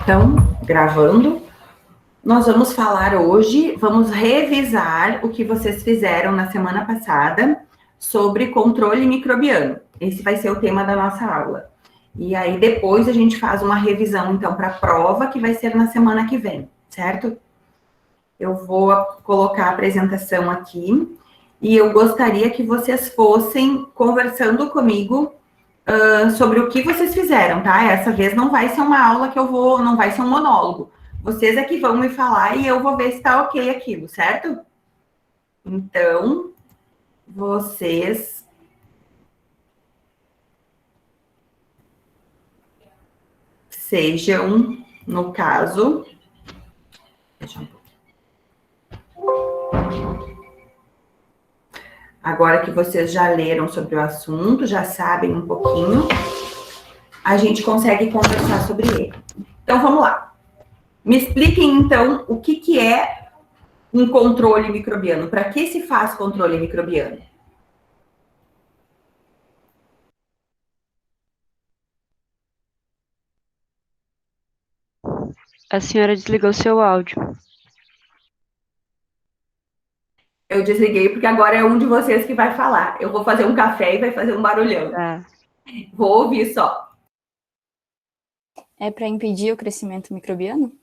Então, gravando, nós vamos falar hoje, vamos revisar o que vocês fizeram na semana passada sobre controle microbiano. Esse vai ser o tema da nossa aula. E aí depois a gente faz uma revisão, então, para a prova, que vai ser na semana que vem, certo? Eu vou colocar a apresentação aqui e eu gostaria que vocês fossem conversando comigo sobre o que vocês fizeram, tá? Essa vez não vai ser uma aula que eu vou, não vai ser um monólogo. Vocês é que vão me falar e eu vou ver se tá ok aquilo, certo? Então, vocês sejam, no caso, deixa um pouco. Agora que vocês já leram sobre o assunto, já sabem um pouquinho, a gente consegue conversar sobre ele. Então, vamos lá. Me expliquem, então, o que é um controle microbiano. Para que se faz controle microbiano? A senhora desligou seu áudio. Eu desliguei porque agora é um de vocês que vai falar. Eu vou fazer um café e vai fazer um barulhão. Tá. Vou ouvir só. É para impedir o crescimento microbiano?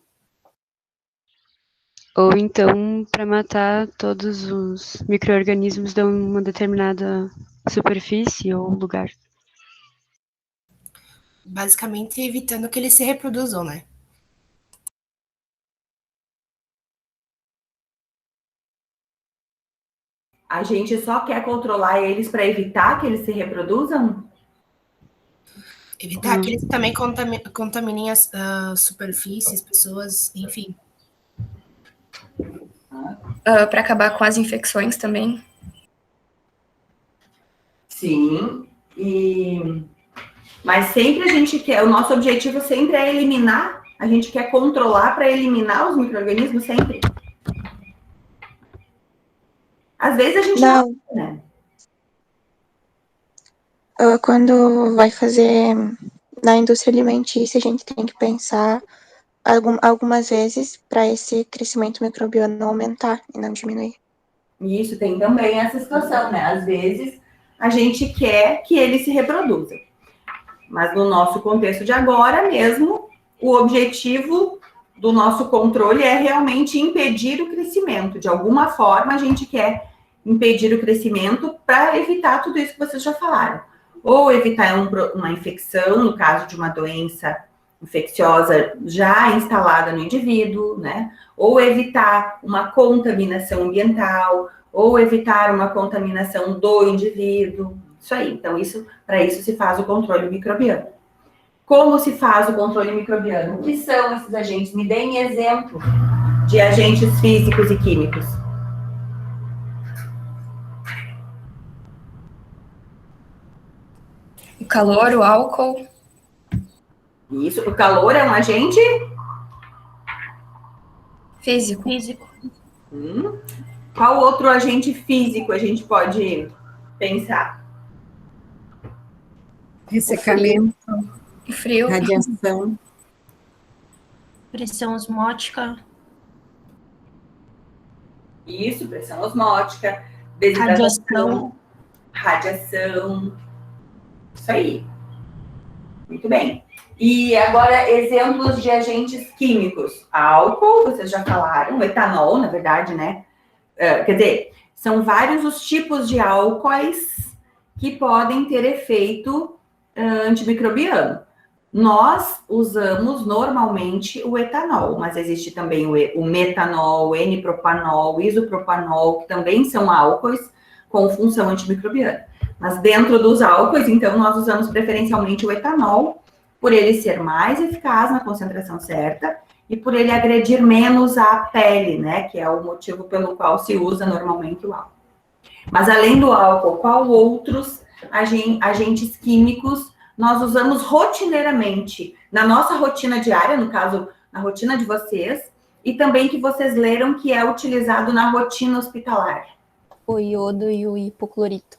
Ou então para matar todos os micro-organismos de uma determinada superfície ou lugar. Basicamente evitando que eles se reproduzam, né? A gente só quer controlar eles para evitar que eles se reproduzam? Evitar que eles também contaminem as superfícies, pessoas, enfim. Para acabar com as infecções também? Sim. Mas sempre a gente quer, o nosso objetivo sempre é eliminar, a gente quer controlar para eliminar os micro-organismos sempre. Às vezes a gente não, né? Quando vai fazer na indústria alimentícia, a gente tem que pensar algumas vezes para esse crescimento microbiano aumentar e não diminuir. Isso, tem também essa situação, né? Às vezes a gente quer que ele se reproduza. Mas no nosso contexto de agora mesmo, o objetivo do nosso controle é realmente impedir o crescimento. De alguma forma, a gente quer impedir o crescimento para evitar tudo isso que vocês já falaram. Ou evitar uma infecção, no caso de uma doença infecciosa já instalada no indivíduo, né? Ou evitar uma contaminação ambiental, ou evitar uma contaminação do indivíduo. Isso aí. Então, para isso se faz o controle microbiano. Como se faz o controle microbiano? O que são esses agentes? Me deem exemplo de agentes físicos e químicos. O calor, o álcool. Isso, o calor é um agente Físico. Qual outro agente físico a gente pode pensar? Ressecamento, Frio. radiação, Pressão osmótica. Isso, pressão osmótica, radiação. Isso aí. Muito bem. E agora, exemplos de agentes químicos. Álcool, vocês já falaram, etanol, na verdade, né? Quer dizer, são vários os tipos de álcoois que podem ter efeito antimicrobiano. Nós usamos normalmente o etanol, mas existe também o metanol, o N-propanol, o isopropanol, que também são álcoois com função antimicrobiana. Mas dentro dos álcoois, então, nós usamos preferencialmente o etanol, por ele ser mais eficaz na concentração certa e por ele agredir menos a pele, né, que é o motivo pelo qual se usa normalmente o álcool. Mas além do álcool, qual outros agentes químicos nós usamos rotineiramente na nossa rotina diária, no caso, na rotina de vocês, e também que vocês leram que é utilizado na rotina hospitalar? O iodo e o hipoclorito.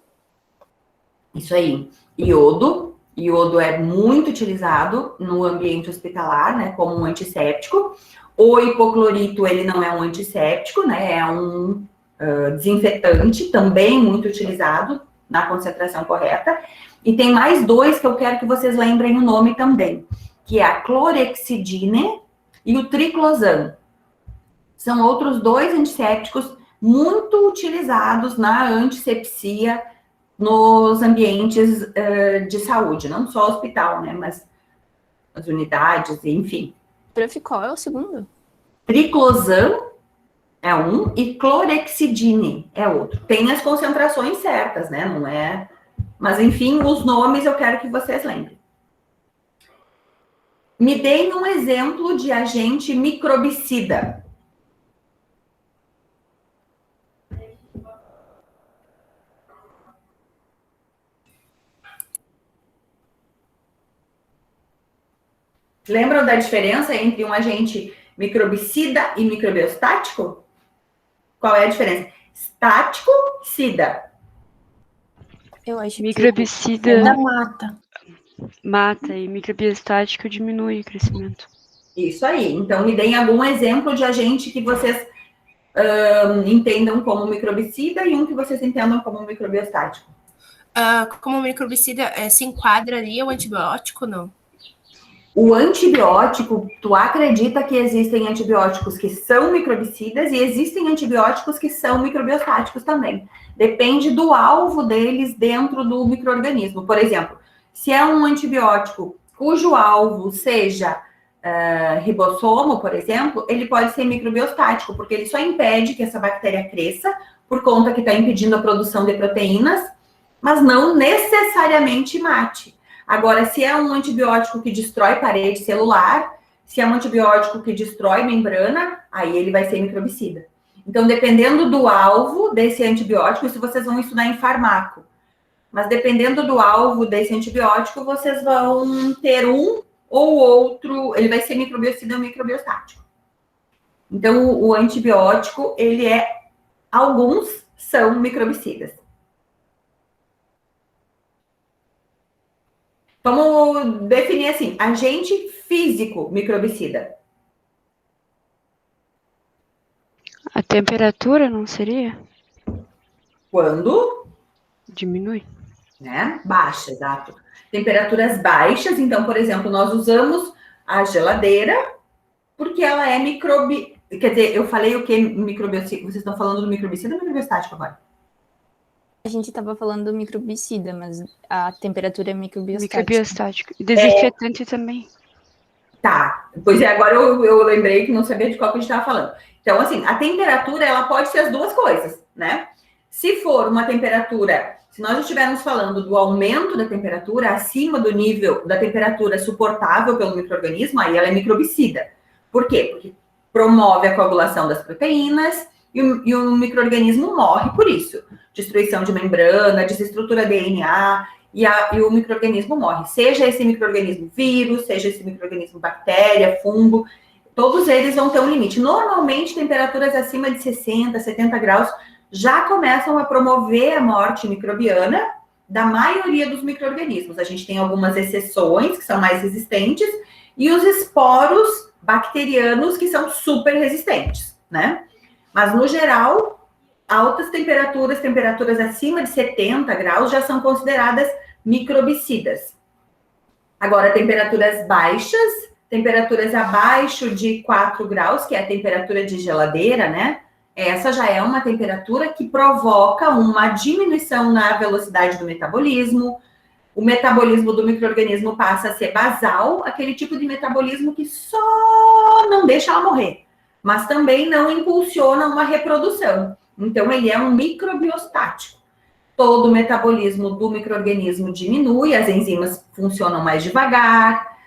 Isso aí. Iodo Iodo é muito utilizado no ambiente hospitalar, né, como um antisséptico. O hipoclorito, ele não é um antisséptico, né, é um desinfetante, também muito utilizado na concentração correta. E tem mais dois que eu quero que vocês lembrem o nome também, que é a clorexidine e o triclosan. São outros dois antissépticos muito utilizados na antisepsia nos ambientes de saúde, não só hospital, né, mas as unidades, enfim. Prof, qual é o segundo? Triclosan é um e clorexidine é outro. Tem as concentrações certas, né, não é... Mas, enfim, os nomes eu quero que vocês lembrem. Me deem um exemplo de agente microbicida. Lembram da diferença entre um agente microbicida e microbiostático? Qual é a diferença? Estático, sida. Eu acho Microbicida É da mata. mata e microbiostático diminui o crescimento. Isso aí. Então, me deem algum exemplo de agente que vocês entendam como microbicida e um que vocês entendam como microbiostático. Como microbicida, se enquadra ali o antibiótico, não? O antibiótico, tu acredita que existem antibióticos que são microbicidas e existem antibióticos que são microbiostáticos também. Depende do alvo deles dentro do micro-organismo. Por exemplo, se é um antibiótico cujo alvo seja ribossomo, por exemplo, ele pode ser microbiostático, porque ele só impede que essa bactéria cresça, por conta que está impedindo a produção de proteínas, mas não necessariamente mate. Agora, se é um antibiótico que destrói parede celular, se é um antibiótico que destrói membrana, aí ele vai ser microbicida. Então, dependendo do alvo desse antibiótico, isso vocês vão estudar em farmaco, mas dependendo do alvo desse antibiótico, vocês vão ter um ou outro, ele vai ser microbiocida ou microbiostático. Então, o antibiótico, alguns são microbicidas. Vamos definir assim, agente físico microbicida. A temperatura não seria? Quando? Diminui. Né? Baixa, exato. Temperaturas baixas, então, por exemplo, nós usamos a geladeira porque ela é Quer dizer, eu falei o que microbiocida? Vocês estão falando do microbicida ou microbiostático agora? A gente estava falando do microbicida, mas a temperatura é microbiostática. Microbiostático. E desinfetante também. Tá, pois é, agora eu lembrei que não sabia de qual que a gente estava falando. Então, assim, a temperatura, ela pode ser as duas coisas, né? Se for uma temperatura, se nós estivermos falando do aumento da temperatura acima do nível da temperatura suportável pelo micro-organismo, aí ela é microbicida. Por quê? Porque promove a coagulação das proteínas e o micro-organismo morre por isso. Destruição de membrana, desestrutura DNA, e o micro-organismo morre. Seja esse micro-organismo vírus, seja esse micro-organismo bactéria, fungo, todos eles vão ter um limite. Normalmente, temperaturas acima de 60, 70 graus já começam a promover a morte microbiana da maioria dos micro-organismos. A gente tem algumas exceções que são mais resistentes e os esporos bacterianos que são super resistentes, né? Mas, no geral, altas temperaturas, temperaturas acima de 70 graus, já são consideradas microbicidas. Agora, temperaturas baixas, temperaturas abaixo de 4 graus, que é a temperatura de geladeira, né? Essa já é uma temperatura que provoca uma diminuição na velocidade do metabolismo. O metabolismo do micro-organismo passa a ser basal, aquele tipo de metabolismo que só não deixa ela morrer, mas também não impulsiona uma reprodução. Então, ele é um microbiostático. Todo o metabolismo do micro-organismo diminui, as enzimas funcionam mais devagar,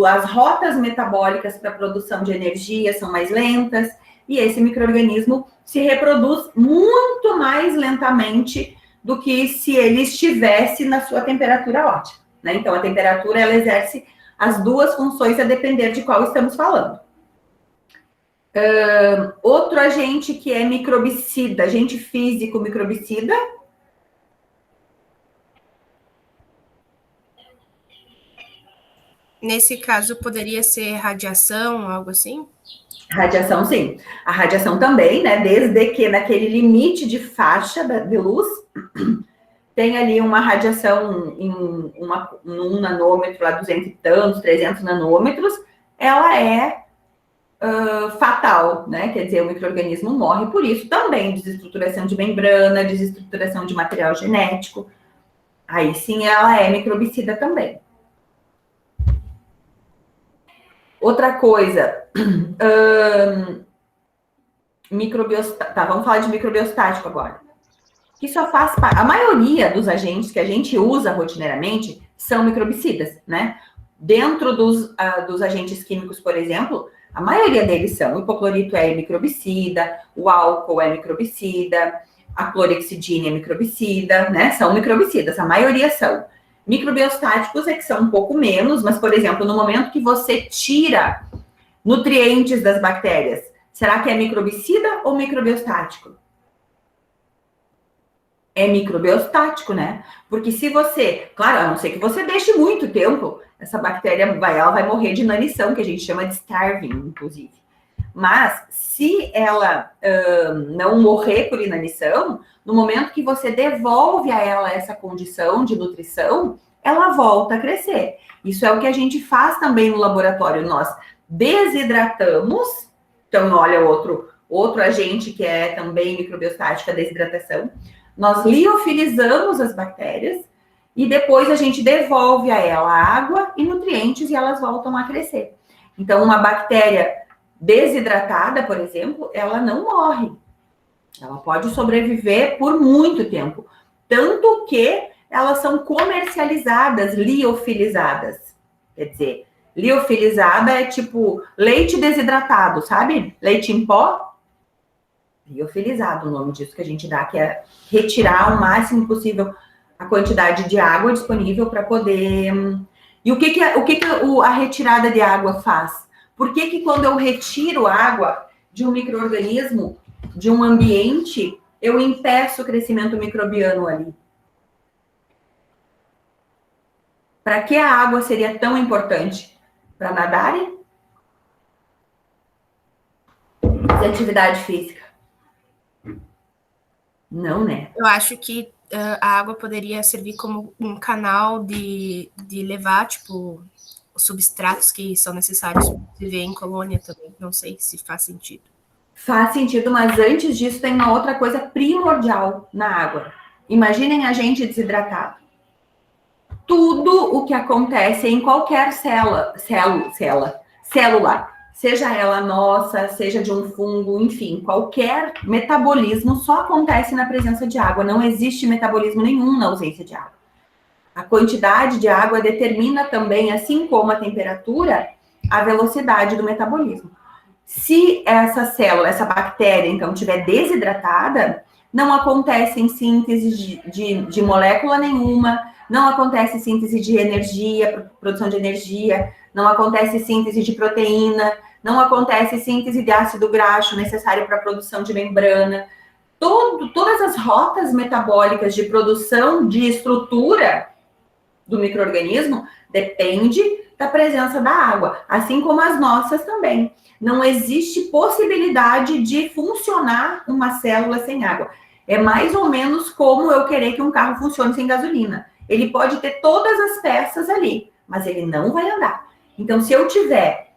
as rotas metabólicas para a produção de energia são mais lentas, e esse micro-organismo se reproduz muito mais lentamente do que se ele estivesse na sua temperatura ótima, né? Então, a temperatura, ela exerce as duas funções a depender de qual estamos falando. Outro agente que é microbicida, agente físico microbicida. Nesse caso, poderia ser radiação, algo assim? Radiação, sim. A radiação também, né? Desde que naquele limite de faixa de luz, tem ali uma radiação em um nanômetro, lá 200 e tantos, 300 nanômetros, ela é fatal, né? Quer dizer, o micro-organismo morre por isso. Também desestruturação de membrana, desestruturação de material genético. Aí sim ela é microbicida também. Outra coisa, tá, vamos falar de microbiostático agora. Que só faz parte. A maioria dos agentes que a gente usa rotineiramente são microbicidas, né? Dentro dos agentes químicos, por exemplo, a maioria deles são. O hipoclorito é microbicida, o álcool é microbicida, a clorexidina é microbicida, né? São microbicidas, a maioria são. Microbiostáticos é que são um pouco menos, mas, por exemplo, no momento que você tira nutrientes das bactérias, será que é microbicida ou microbiostático? É microbiostático, né? Porque se você, claro, a não ser que você deixe muito tempo, essa bactéria ela vai morrer de inanição, que a gente chama de starving, inclusive. Mas, se ela não morrer por inanição, no momento que você devolve a ela essa condição de nutrição, ela volta a crescer. Isso é o que a gente faz também no laboratório. Nós desidratamos, então, olha, outro agente que é também microbiostático, a desidratação. Nós liofilizamos as bactérias e depois a gente devolve a ela água e nutrientes e elas voltam a crescer. Então, uma bactéria desidratada, por exemplo, ela não morre. Ela pode sobreviver por muito tempo. Tanto que elas são comercializadas, liofilizadas. Quer dizer, liofilizada é tipo leite desidratado, sabe? Leite em pó. Liofilizado, o nome disso que a gente dá, que é retirar o máximo possível a quantidade de água disponível para poder... E o que a retirada de água faz? Por que quando eu retiro água de um micro-organismo, de um ambiente, eu impeço o crescimento microbiano ali? Para que a água seria tão importante? Para nadarem? Fazer atividade física? Não, né? Eu acho que a água poderia servir como um canal de levar, tipo, os substratos que são necessários para viver em colônia também. Não sei se faz sentido. Faz sentido, mas antes disso tem uma outra coisa primordial na água. Imaginem a gente desidratado. Tudo o que acontece em qualquer célula, seja ela nossa, seja de um fungo, enfim, qualquer metabolismo só acontece na presença de água. Não existe metabolismo nenhum na ausência de água. A quantidade de água determina também, assim como a temperatura, a velocidade do metabolismo. Se essa célula, essa bactéria, então, estiver desidratada, não acontece síntese de molécula nenhuma, não acontece síntese de energia, produção de energia, não acontece síntese de proteína, não acontece síntese de ácido graxo necessário para a produção de membrana. Todas as rotas metabólicas de produção de estrutura do micro-organismo depende da presença da água, assim como as nossas também. Não existe possibilidade de funcionar uma célula sem água. É mais ou menos como eu querer que um carro funcione sem gasolina. Ele pode ter todas as peças ali, mas ele não vai andar. Então, se eu tiver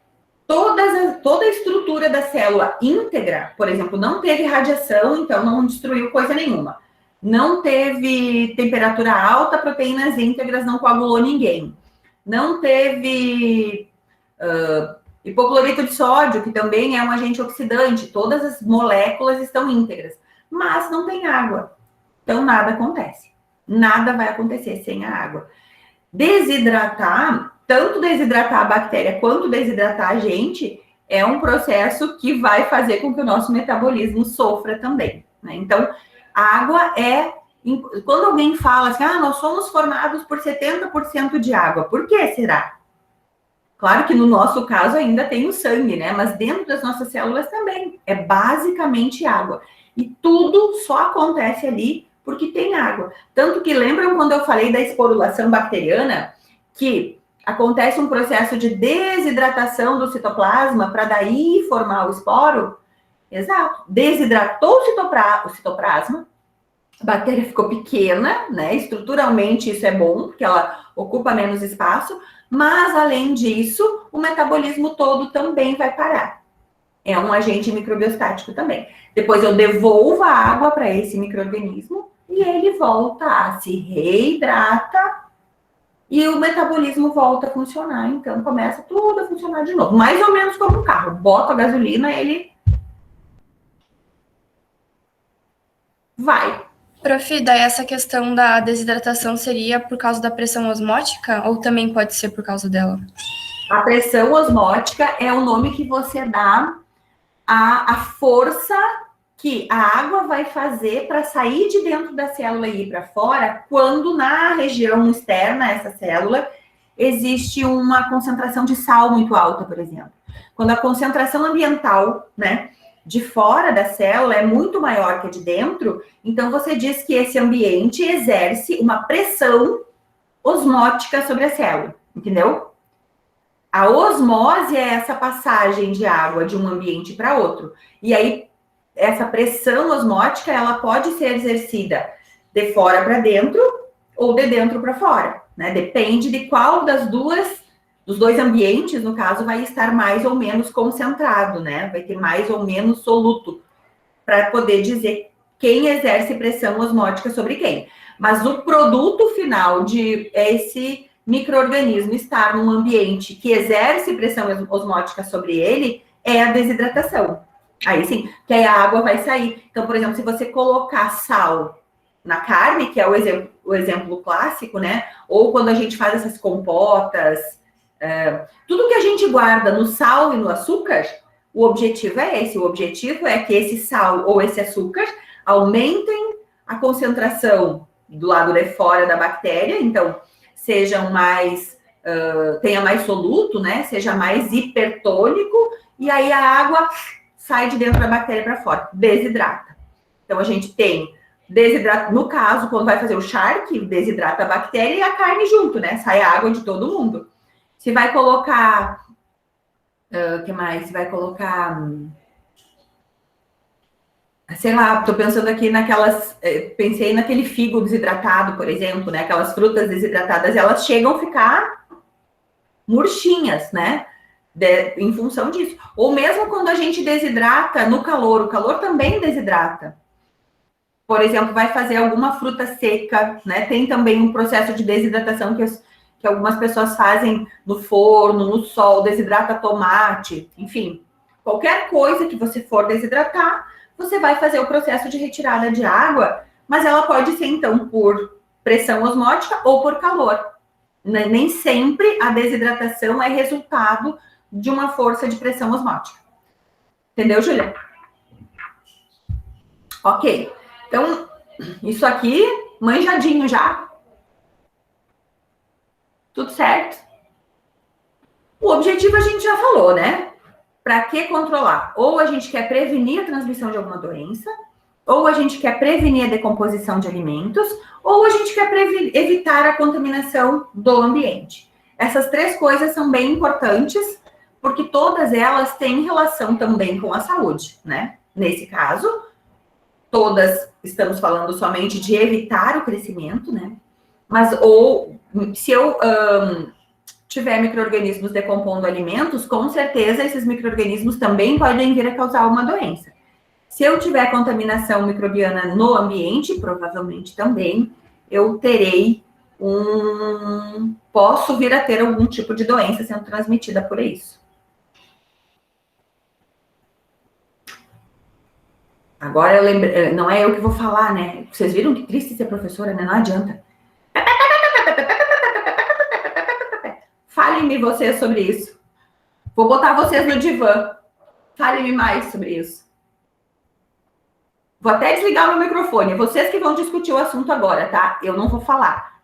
toda a estrutura da célula íntegra, por exemplo, não teve radiação, então não destruiu coisa nenhuma. Não teve temperatura alta, proteínas íntegras, não coagulou ninguém. Não teve hipoclorito de sódio, que também é um agente oxidante. Todas as moléculas estão íntegras, mas não tem água. Então, nada acontece. Nada vai acontecer sem a água. Desidratar, tanto desidratar a bactéria quanto desidratar a gente, é um processo que vai fazer com que o nosso metabolismo sofra também, né? Então, a água é... Quando alguém fala assim, nós somos formados por 70% de água, por que será? Claro que no nosso caso ainda tem o sangue, né? Mas dentro das nossas células também. É basicamente água. E tudo só acontece ali porque tem água. Tanto que lembram quando eu falei da esporulação bacteriana, que acontece um processo de desidratação do citoplasma para daí formar o esporo. Exato. Desidratou o citoplasma, a bactéria ficou pequena, né? Estruturalmente isso é bom, porque ela ocupa menos espaço, mas além disso, o metabolismo todo também vai parar. É um agente microbiostático também. Depois eu devolvo a água para esse microorganismo e ele volta a se reidrata e o metabolismo volta a funcionar. Então começa tudo a funcionar de novo. Mais ou menos como um carro. Bota a gasolina, ele vai. Prof, daí essa questão da desidratação seria por causa da pressão osmótica ou também pode ser por causa dela? A pressão osmótica é o nome que você dá à força que a água vai fazer para sair de dentro da célula e ir para fora, quando na região externa, essa célula, existe uma concentração de sal muito alta, por exemplo. Quando a concentração ambiental, né, de fora da célula é muito maior que a de dentro, então você diz que esse ambiente exerce uma pressão osmótica sobre a célula, entendeu? A osmose é essa passagem de água de um ambiente para outro. E aí, essa pressão osmótica, ela pode ser exercida de fora para dentro ou de dentro para fora, né? Depende de qual dos dois ambientes, no caso, vai estar mais ou menos concentrado, né? Vai ter mais ou menos soluto para poder dizer quem exerce pressão osmótica sobre quem. Mas o produto final de esse micro-organismo estar num ambiente que exerce pressão osmótica sobre ele é a desidratação. Aí sim, que aí a água vai sair. Então, por exemplo, se você colocar sal na carne, que é o exemplo clássico, né? Ou quando a gente faz essas compotas, tudo que a gente guarda no sal e no açúcar, o objetivo é esse. O objetivo é que esse sal ou esse açúcar aumentem a concentração do lado de fora da bactéria, então sejam mais, tenha mais soluto, né? Seja mais hipertônico, e aí a água sai de dentro da bactéria para fora, desidrata. Então a gente tem desidrata, no caso, quando vai fazer o charque, desidrata a bactéria e a carne junto, né? Sai a água de todo mundo. Se vai colocar, o que mais? Se vai colocar, sei lá, tô pensando aqui naquelas, pensei naquele figo desidratado, por exemplo, né? Aquelas frutas desidratadas, elas chegam a ficar murchinhas, né? Em função disso. Ou mesmo quando a gente desidrata no calor, o calor também desidrata. Por exemplo, vai fazer alguma fruta seca, né? Tem também um processo de desidratação que algumas pessoas fazem no forno, no sol, desidrata tomate, enfim. Qualquer coisa que você for desidratar, você vai fazer o processo de retirada de água, mas ela pode ser, então, por pressão osmótica ou por calor. Nem sempre a desidratação é resultado de uma força de pressão osmótica. Entendeu, Júlia? Ok. Então, isso aqui, manjadinho já. Tudo certo? O objetivo a gente já falou, né? Para que controlar? Ou a gente quer prevenir a transmissão de alguma doença, ou a gente quer prevenir a decomposição de alimentos, ou a gente quer evitar a contaminação do ambiente. Essas três coisas são bem importantes, porque todas elas têm relação também com a saúde, né? Nesse caso, todas estamos falando somente de evitar o crescimento, né? Mas, ou, se eu tiver micro-organismos decompondo alimentos, com certeza esses micro-organismos também podem vir a causar uma doença. Se eu tiver contaminação microbiana no ambiente, provavelmente também eu terei posso vir a ter algum tipo de doença sendo transmitida por isso. Agora eu lembrei, não é eu que vou falar, né? Vocês viram que triste ser professora, né? Não adianta. Falem-me vocês sobre isso. Vou botar vocês no divã. Falem-me mais sobre isso. Vou até desligar o meu microfone. Vocês que vão discutir o assunto agora, tá? Eu não vou falar.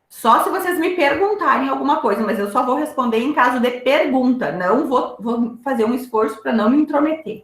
Só se vocês me perguntarem alguma coisa, mas eu só vou responder em caso de pergunta. Não vou fazer um esforço para não me intrometer.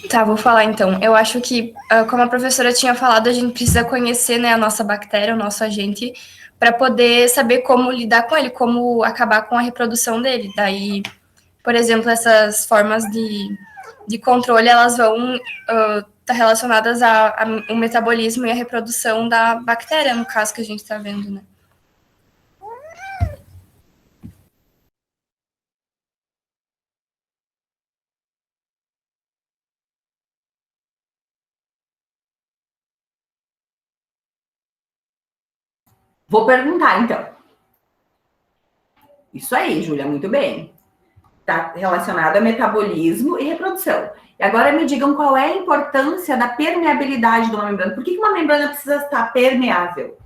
Tá, vou falar então. Eu acho que, como a professora tinha falado, a gente precisa conhecer, né, a nossa bactéria, o nosso agente, para poder saber como lidar com ele, como acabar com a reprodução dele. Daí, por exemplo, essas formas de controle, elas vão estar relacionadas ao metabolismo e à reprodução da bactéria, no caso que a gente está vendo, né? Vou perguntar, então. Isso aí, Júlia, muito bem. Está relacionado a metabolismo e reprodução. E agora me digam qual é a importância da permeabilidade de uma membrana. Por que uma membrana precisa estar permeável?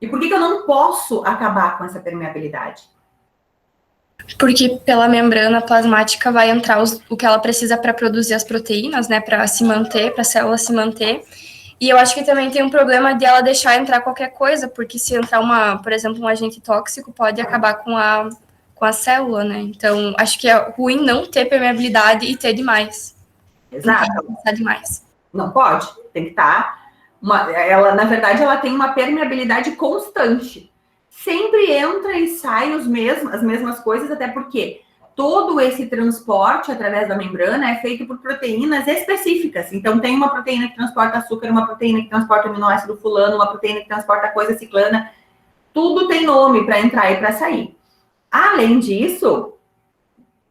E por que eu não posso acabar com essa permeabilidade? Porque pela membrana plasmática vai entrar o que ela precisa para produzir as proteínas, né, para se manter, para a célula se manter. E eu acho que também tem um problema de ela deixar entrar qualquer coisa, porque se entrar por exemplo, um agente tóxico, pode acabar com a célula, né? Então, acho que é ruim não ter permeabilidade e ter demais. Exato. Não pode demais. Não pode, tem que estar. Na verdade, ela tem uma permeabilidade constante. Sempre entra e sai as mesmas coisas, até porque todo esse transporte através da membrana é feito por proteínas específicas. Então, tem uma proteína que transporta açúcar, uma proteína que transporta aminoácido fulano, uma proteína que transporta coisa ciclana. Tudo tem nome para entrar e para sair. Além disso,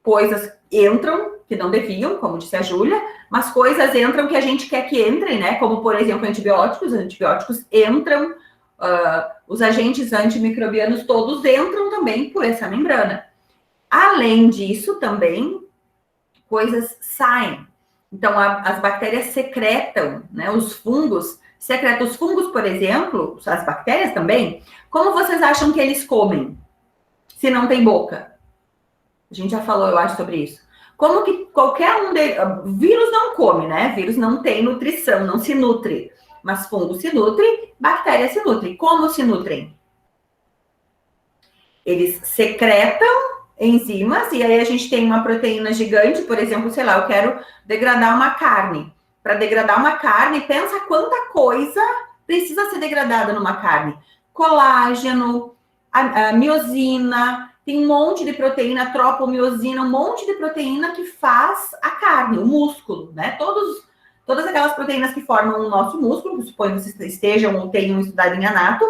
coisas entram que não deviam, como disse a Júlia, mas coisas entram que a gente quer que entrem, né? Como, por exemplo, antibióticos. Antibióticos entram, os agentes antimicrobianos todos entram também por essa membrana. Além disso, também, coisas saem. Então, as bactérias secretam, né? Os fungos secretam. Os fungos, por exemplo, as bactérias também, como vocês acham que eles comem? Se não tem boca? A gente já falou, eu acho, sobre isso. Como que qualquer um deles... Vírus não come, né? Vírus não tem nutrição, não se nutre. Mas fungo se nutre, bactéria se nutre. Como se nutrem? Eles secretam enzimas, e aí a gente tem uma proteína gigante, por exemplo, sei lá, eu quero degradar uma carne. Para degradar uma carne, pensa quanta coisa precisa ser degradada numa carne. Colágeno, a miosina, tem um monte de proteína, tropomiosina, um monte de proteína que faz a carne, o músculo, né? Todas aquelas proteínas que formam o nosso músculo, suponho que vocês estejam ou tenham estudado em anato,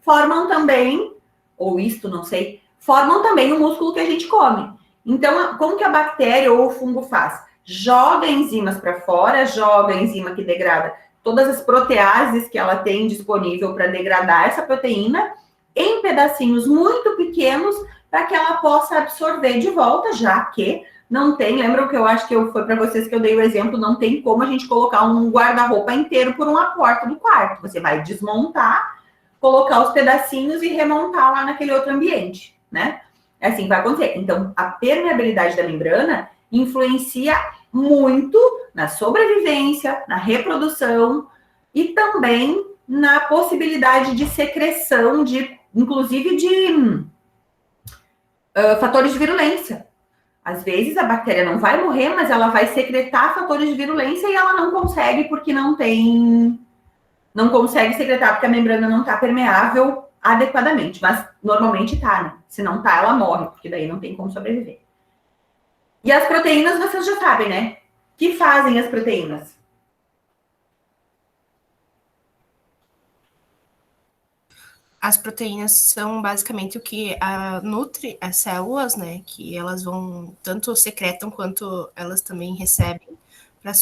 formam também, ou isto, não sei, formam também o músculo que a gente come. Então, como que a bactéria ou o fungo faz? Joga enzimas para fora, joga a enzima que degrada todas as proteases que ela tem disponível para degradar essa proteína em pedacinhos muito pequenos para que ela possa absorver de volta, já que não tem, lembram que eu acho que foi para vocês que eu dei o exemplo, não tem como a gente colocar um guarda-roupa inteiro por uma porta do quarto. Você vai desmontar, colocar os pedacinhos e remontar lá naquele outro ambiente, né? Assim vai acontecer. Então, a permeabilidade da membrana influencia muito na sobrevivência, na reprodução e também na possibilidade de secreção inclusive de fatores de virulência. Às vezes a bactéria não vai morrer, mas ela vai secretar fatores de virulência e ela não consegue porque não consegue secretar porque a membrana não está permeável adequadamente, mas normalmente está, né? Se não está, ela morre, porque daí não tem como sobreviver. E as proteínas, vocês já sabem, né? O que fazem as proteínas? As proteínas são basicamente o que nutre as células, né? Que elas vão, tanto secretam quanto elas também recebem para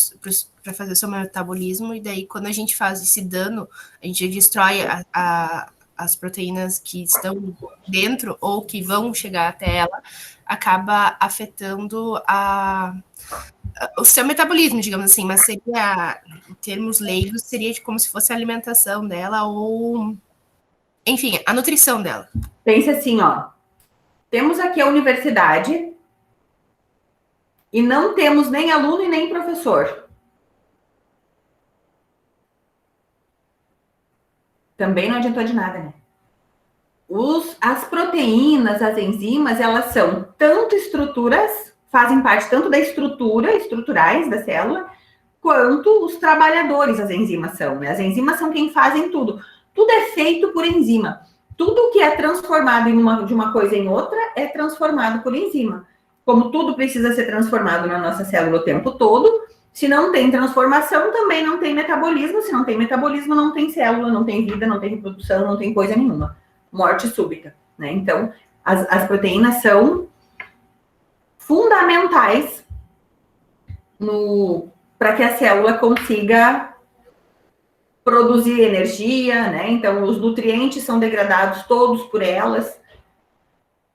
fazer o seu metabolismo. E daí, quando a gente faz esse dano, a gente destrói as proteínas que estão dentro ou que vão chegar até ela, acaba afetando o seu metabolismo, digamos assim. Mas seria, em termos leigos, seria como se fosse a alimentação dela ou... Enfim, a nutrição dela. Pense assim, ó. Temos aqui a universidade e não temos nem aluno e nem professor. Também não adiantou de nada, né? As proteínas, as enzimas, elas são tanto estruturas fazem parte tanto da estruturais da célula, quanto os trabalhadores, as enzimas são, né? As enzimas são quem fazem tudo. Tudo é feito por enzima. Tudo que é transformado de uma coisa em outra é transformado por enzima. Como tudo precisa ser transformado na nossa célula o tempo todo, se não tem transformação, também não tem metabolismo. Se não tem metabolismo, não tem célula, não tem vida, não tem reprodução, não tem coisa nenhuma. Morte súbita, né? Então, as proteínas são fundamentais para que a célula consiga produzir energia, né? Então, os nutrientes são degradados todos por elas,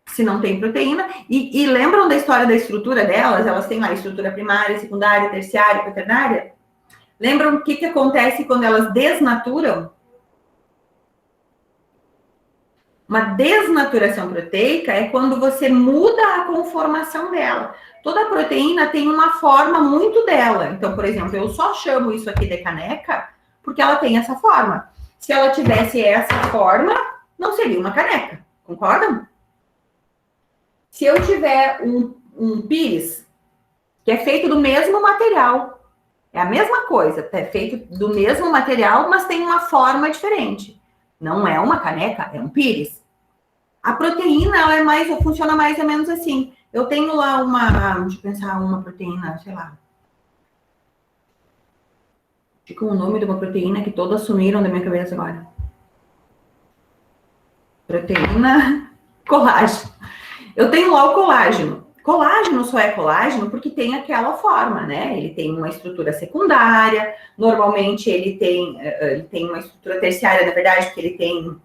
se não tem proteína. E lembram da história da estrutura delas? Elas têm lá estrutura primária, secundária, terciária, quaternária. Lembram o que acontece quando elas desnaturam? Uma desnaturação proteica é quando você muda a conformação dela. Toda proteína tem uma forma muito dela. Então, por exemplo, eu só chamo isso aqui de caneca porque ela tem essa forma. Se ela tivesse essa forma, não seria uma caneca. Concordam? Se eu tiver um pires, que é feito do mesmo material, é a mesma coisa, é feito do mesmo material, mas tem uma forma diferente. Não é uma caneca, é um pires. A proteína, ela funciona mais ou menos assim. Eu tenho lá deixa eu pensar, uma proteína, sei lá. Fica o nome de uma proteína que todas sumiram da minha cabeça agora. Proteína colágeno. Eu tenho lá o colágeno. Colágeno só é colágeno porque tem aquela forma, né? Ele tem uma estrutura secundária, normalmente ele tem uma estrutura terciária, na verdade, porque ele tem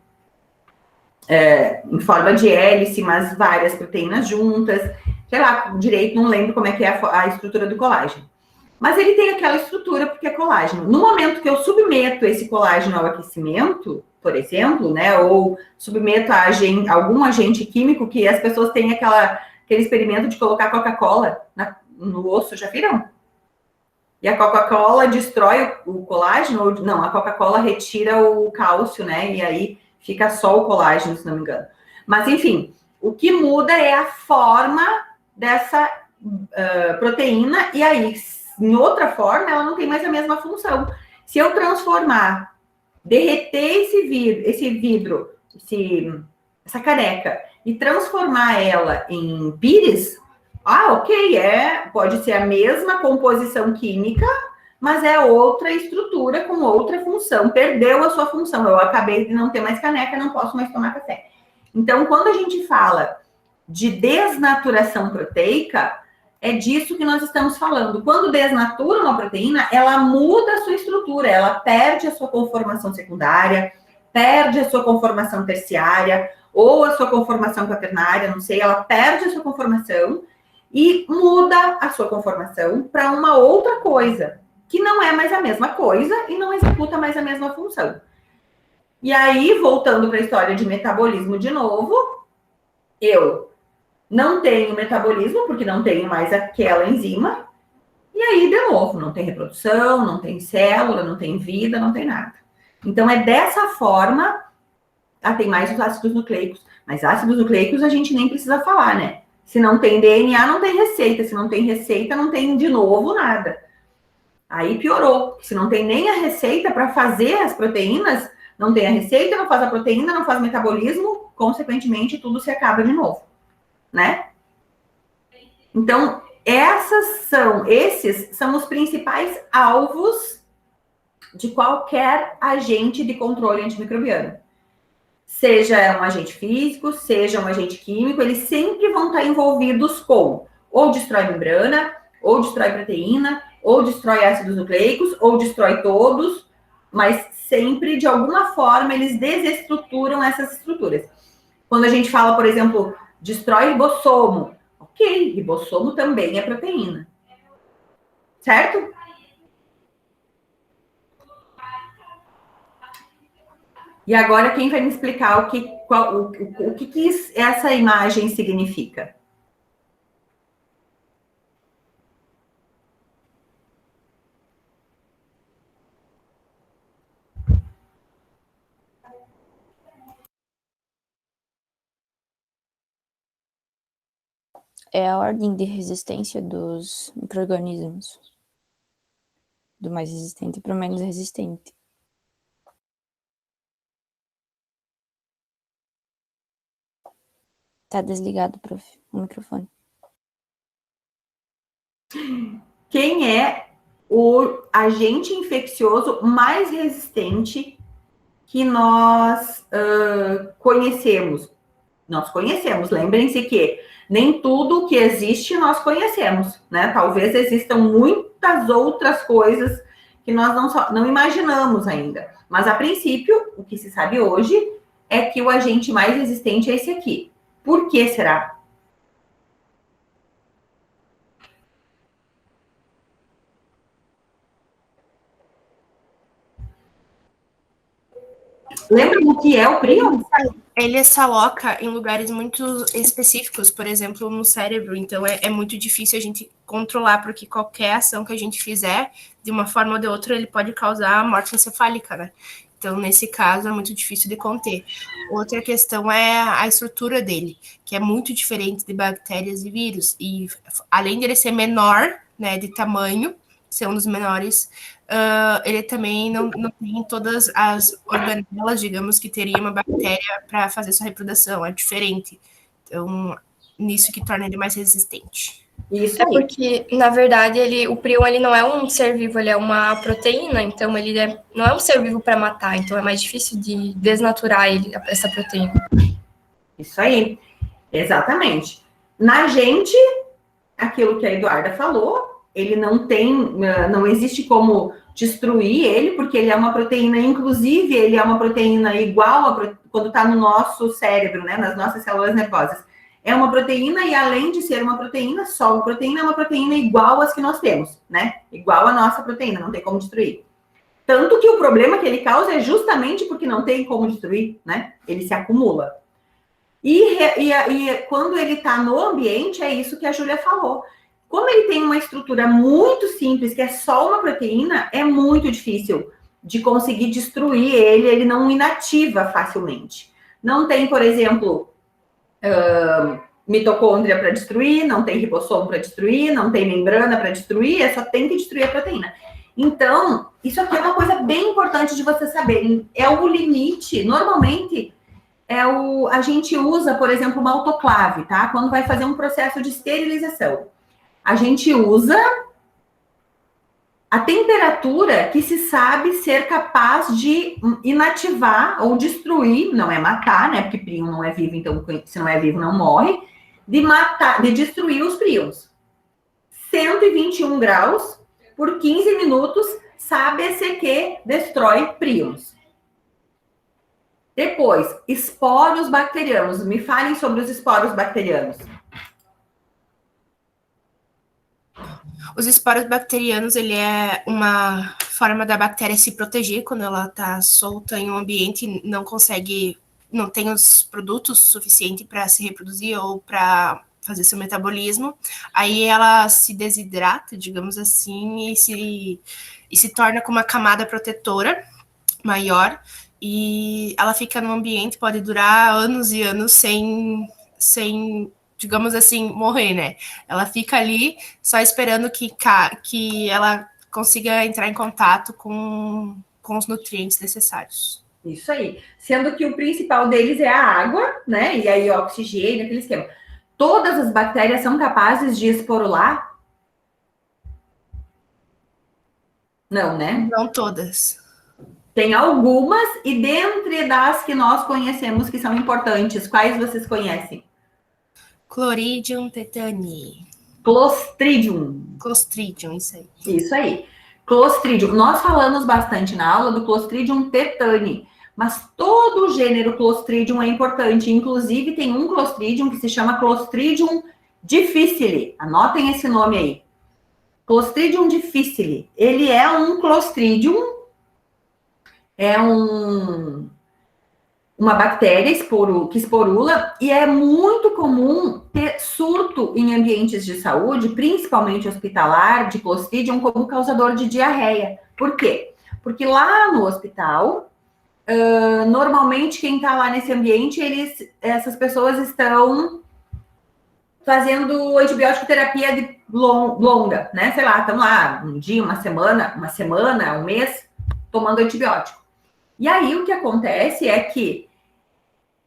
em forma de hélice, mas várias proteínas juntas. Sei lá, direito, não lembro como é que é a estrutura do colágeno. Mas ele tem aquela estrutura porque é colágeno. No momento que eu submeto esse colágeno ao aquecimento, por exemplo, né, ou submeto a algum agente químico, que as pessoas têm aquele experimento de colocar Coca-Cola no osso, já viram? E a Coca-Cola destrói o colágeno? Ou não, a Coca-Cola retira o cálcio, né? E aí fica só o colágeno, se não me engano. Mas, enfim, o que muda é a forma dessa proteína, e aí, em outra forma, ela não tem mais a mesma função. Se eu transformar, derreter esse vidro, essa caneca, e transformar ela em pires, ok, pode ser a mesma composição química, mas é outra estrutura com outra função. Perdeu a sua função. Eu acabei de não ter mais caneca, não posso mais tomar café. Então, quando a gente fala de desnaturação proteica, é disso que nós estamos falando. Quando desnatura uma proteína, ela muda a sua estrutura, ela perde a sua conformação secundária, perde a sua conformação terciária, ou a sua conformação quaternária, não sei, ela perde a sua conformação e muda a sua conformação para uma outra coisa, que não é mais a mesma coisa e não executa mais a mesma função. E aí, voltando para a história de metabolismo de novo, eu não tenho metabolismo, porque não tenho mais aquela enzima, e aí, de novo, não tem reprodução, não tem célula, não tem vida, não tem nada. Então, é dessa forma. Tem mais os ácidos nucleicos, mas ácidos nucleicos a gente nem precisa falar, né? Se não tem DNA, não tem receita, se não tem receita, não tem de novo nada. Aí piorou. Se não tem nem a receita para fazer as proteínas, não tem a receita, não faz a proteína, não faz metabolismo, consequentemente, tudo se acaba de novo, né? Então, esses são os principais alvos de qualquer agente de controle antimicrobiano. Seja um agente físico, seja um agente químico, eles sempre vão estar envolvidos com ou destrói membrana, ou destrói proteína, ou destrói ácidos nucleicos, ou destrói todos, mas sempre, de alguma forma, eles desestruturam essas estruturas. Quando a gente fala, por exemplo, destrói ribossomo, ok, ribossomo também é proteína. Certo? E agora, quem vai me explicar o que essa imagem significa? É a ordem de resistência dos micro-organismos. Do mais resistente para o menos resistente. Tá desligado, prof, o microfone. Quem é o agente infeccioso mais resistente que nós conhecemos? Nós conhecemos, lembrem-se que nem tudo que existe nós conhecemos, né? Talvez existam muitas outras coisas que nós não imaginamos ainda. Mas, a princípio, o que se sabe hoje é que o agente mais resistente é esse aqui. Por que será? Lembra o que é o prion? Ele se aloca em lugares muito específicos, por exemplo, no cérebro. Então, é muito difícil a gente controlar, porque qualquer ação que a gente fizer, de uma forma ou de outra, ele pode causar morte encefálica, né? Então, nesse caso, é muito difícil de conter. Outra questão é a estrutura dele, que é muito diferente de bactérias e vírus. E, além de ele ser menor, né, de tamanho, ser um dos menores, ele também não tem todas as organelas, digamos, que teria uma bactéria para fazer sua reprodução. É diferente. Então, nisso que torna ele mais resistente. Isso É aí. porque, na verdade, o prion ele não é um ser vivo, ele é uma proteína, então ele não é um ser vivo para matar, então é mais difícil de desnaturar essa proteína. Isso aí. Exatamente. Na gente, aquilo que a Eduarda falou, ele não existe como destruir ele, porque ele é uma proteína, inclusive, ele é uma proteína igual quando está no nosso cérebro, né, nas nossas células nervosas. É uma proteína e, além de ser uma proteína, só uma proteína é uma proteína igual às que nós temos, né? Igual à nossa proteína, não tem como destruir. Tanto que o problema que ele causa é justamente porque não tem como destruir, né? Ele se acumula. E quando ele está no ambiente, é isso que a Júlia falou. Como ele tem uma estrutura muito simples, que é só uma proteína, é muito difícil de conseguir destruir ele não inativa facilmente. Não tem, por exemplo, mitocôndria para destruir, não tem ribossomo para destruir, não tem membrana para destruir, só tem que destruir a proteína. Então, isso aqui é uma coisa bem importante de você saber. É o limite, normalmente, a gente usa, por exemplo, uma autoclave, tá? Quando vai fazer um processo de esterilização. A gente usa a temperatura que se sabe ser capaz de inativar ou destruir, não é matar, né? Porque prion não é vivo, então se não é vivo não morre, de destruir os prions. 121 graus por 15 minutos, sabe-se que destrói prions. Depois, esporos bacterianos. Me falem sobre os esporos bacterianos. Os esporos bacterianos, ele é uma forma da bactéria se proteger quando ela está solta em um ambiente e não tem os produtos suficientes para se reproduzir ou para fazer seu metabolismo. Aí ela se desidrata, digamos assim, e se torna com uma camada protetora maior, e ela fica no ambiente, pode durar anos e anos sem digamos assim, morrer, né? Ela fica ali só esperando que ela consiga entrar em contato com os nutrientes necessários. Isso aí. Sendo que o principal deles é a água, né? E aí o oxigênio, aquele esquema. Todas as bactérias são capazes de esporular? Não, né? Não todas. Tem algumas, e dentre das que nós conhecemos que são importantes, quais vocês conhecem? Cloridium tetani. Clostridium. Clostridium, isso aí. Isso aí. Clostridium. Nós falamos bastante na aula do Clostridium tetani, mas todo o gênero Clostridium é importante. Inclusive, tem um Clostridium que se chama Clostridium difficile. Anotem esse nome aí. Clostridium difficile. Ele é um Clostridium, uma bactéria que esporula, e é muito comum ter surto em ambientes de saúde, principalmente hospitalar, de Clostridium como causador de diarreia. Por quê? Porque lá no hospital, normalmente quem está lá nesse ambiente, essas pessoas estão fazendo antibiótico terapia longa, né? Sei lá, estamos lá um dia, uma semana, um mês, tomando antibiótico. E aí o que acontece é que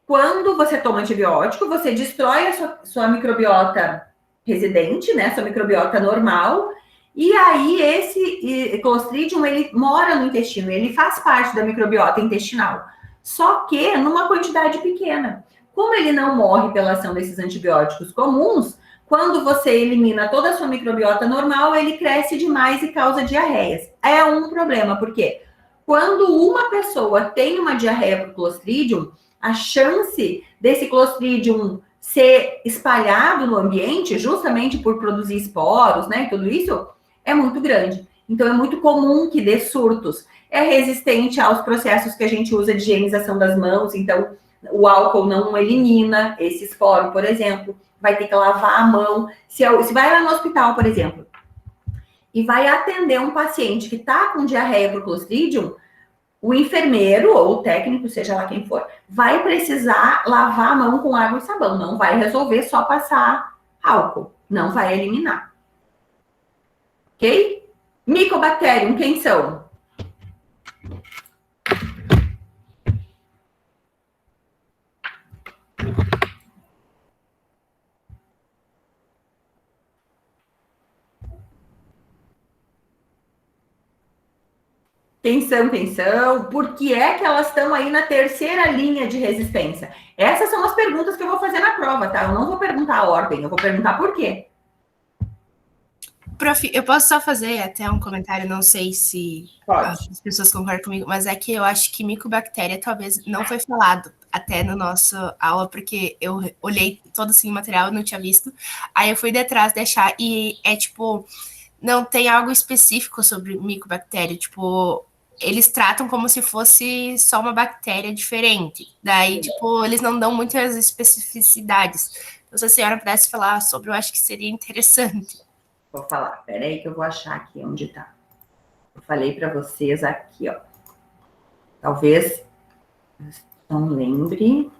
quando você toma antibiótico, você destrói a sua microbiota residente, né? Sua microbiota normal. E aí esse Clostridium, ele mora no intestino, ele faz parte da microbiota intestinal. Só que numa quantidade pequena. Como ele não morre pela ação desses antibióticos comuns, quando você elimina toda a sua microbiota normal, ele cresce demais e causa diarreias. É um problema, porque quando uma pessoa tem uma diarreia por Clostridium, a chance desse Clostridium ser espalhado no ambiente, justamente por produzir esporos, né, e tudo isso, é muito grande. Então, é muito comum que dê surtos. É resistente aos processos que a gente usa de higienização das mãos, então o álcool não elimina esse esporo, por exemplo. Vai ter que lavar a mão. Se vai lá no hospital, por exemplo, e vai atender um paciente que está com diarreia por Clostridium, o enfermeiro ou o técnico, seja lá quem for, vai precisar lavar a mão com água e sabão. Não vai resolver só passar álcool. Não vai eliminar. Ok? Mycobacterium, quem são? Quem são? Por que é que elas estão aí na terceira linha de resistência? Essas são as perguntas que eu vou fazer na prova, tá? Eu não vou perguntar a ordem, eu vou perguntar por quê. Prof, eu posso só fazer até um comentário, não sei se as pessoas concordam comigo, mas é que eu acho que micobactéria talvez não foi falado até na nossa aula, porque eu olhei todo assim o material, eu não tinha visto, aí eu fui detrás de achar, e é tipo, não tem algo específico sobre micobactéria, tipo, eles tratam como se fosse só uma bactéria diferente, daí, tipo, eles não dão muitas especificidades. Então, se a senhora pudesse falar sobre, eu acho que seria interessante. Vou falar, peraí que eu vou achar aqui onde tá. Eu falei para vocês aqui, ó. Talvez não lembre,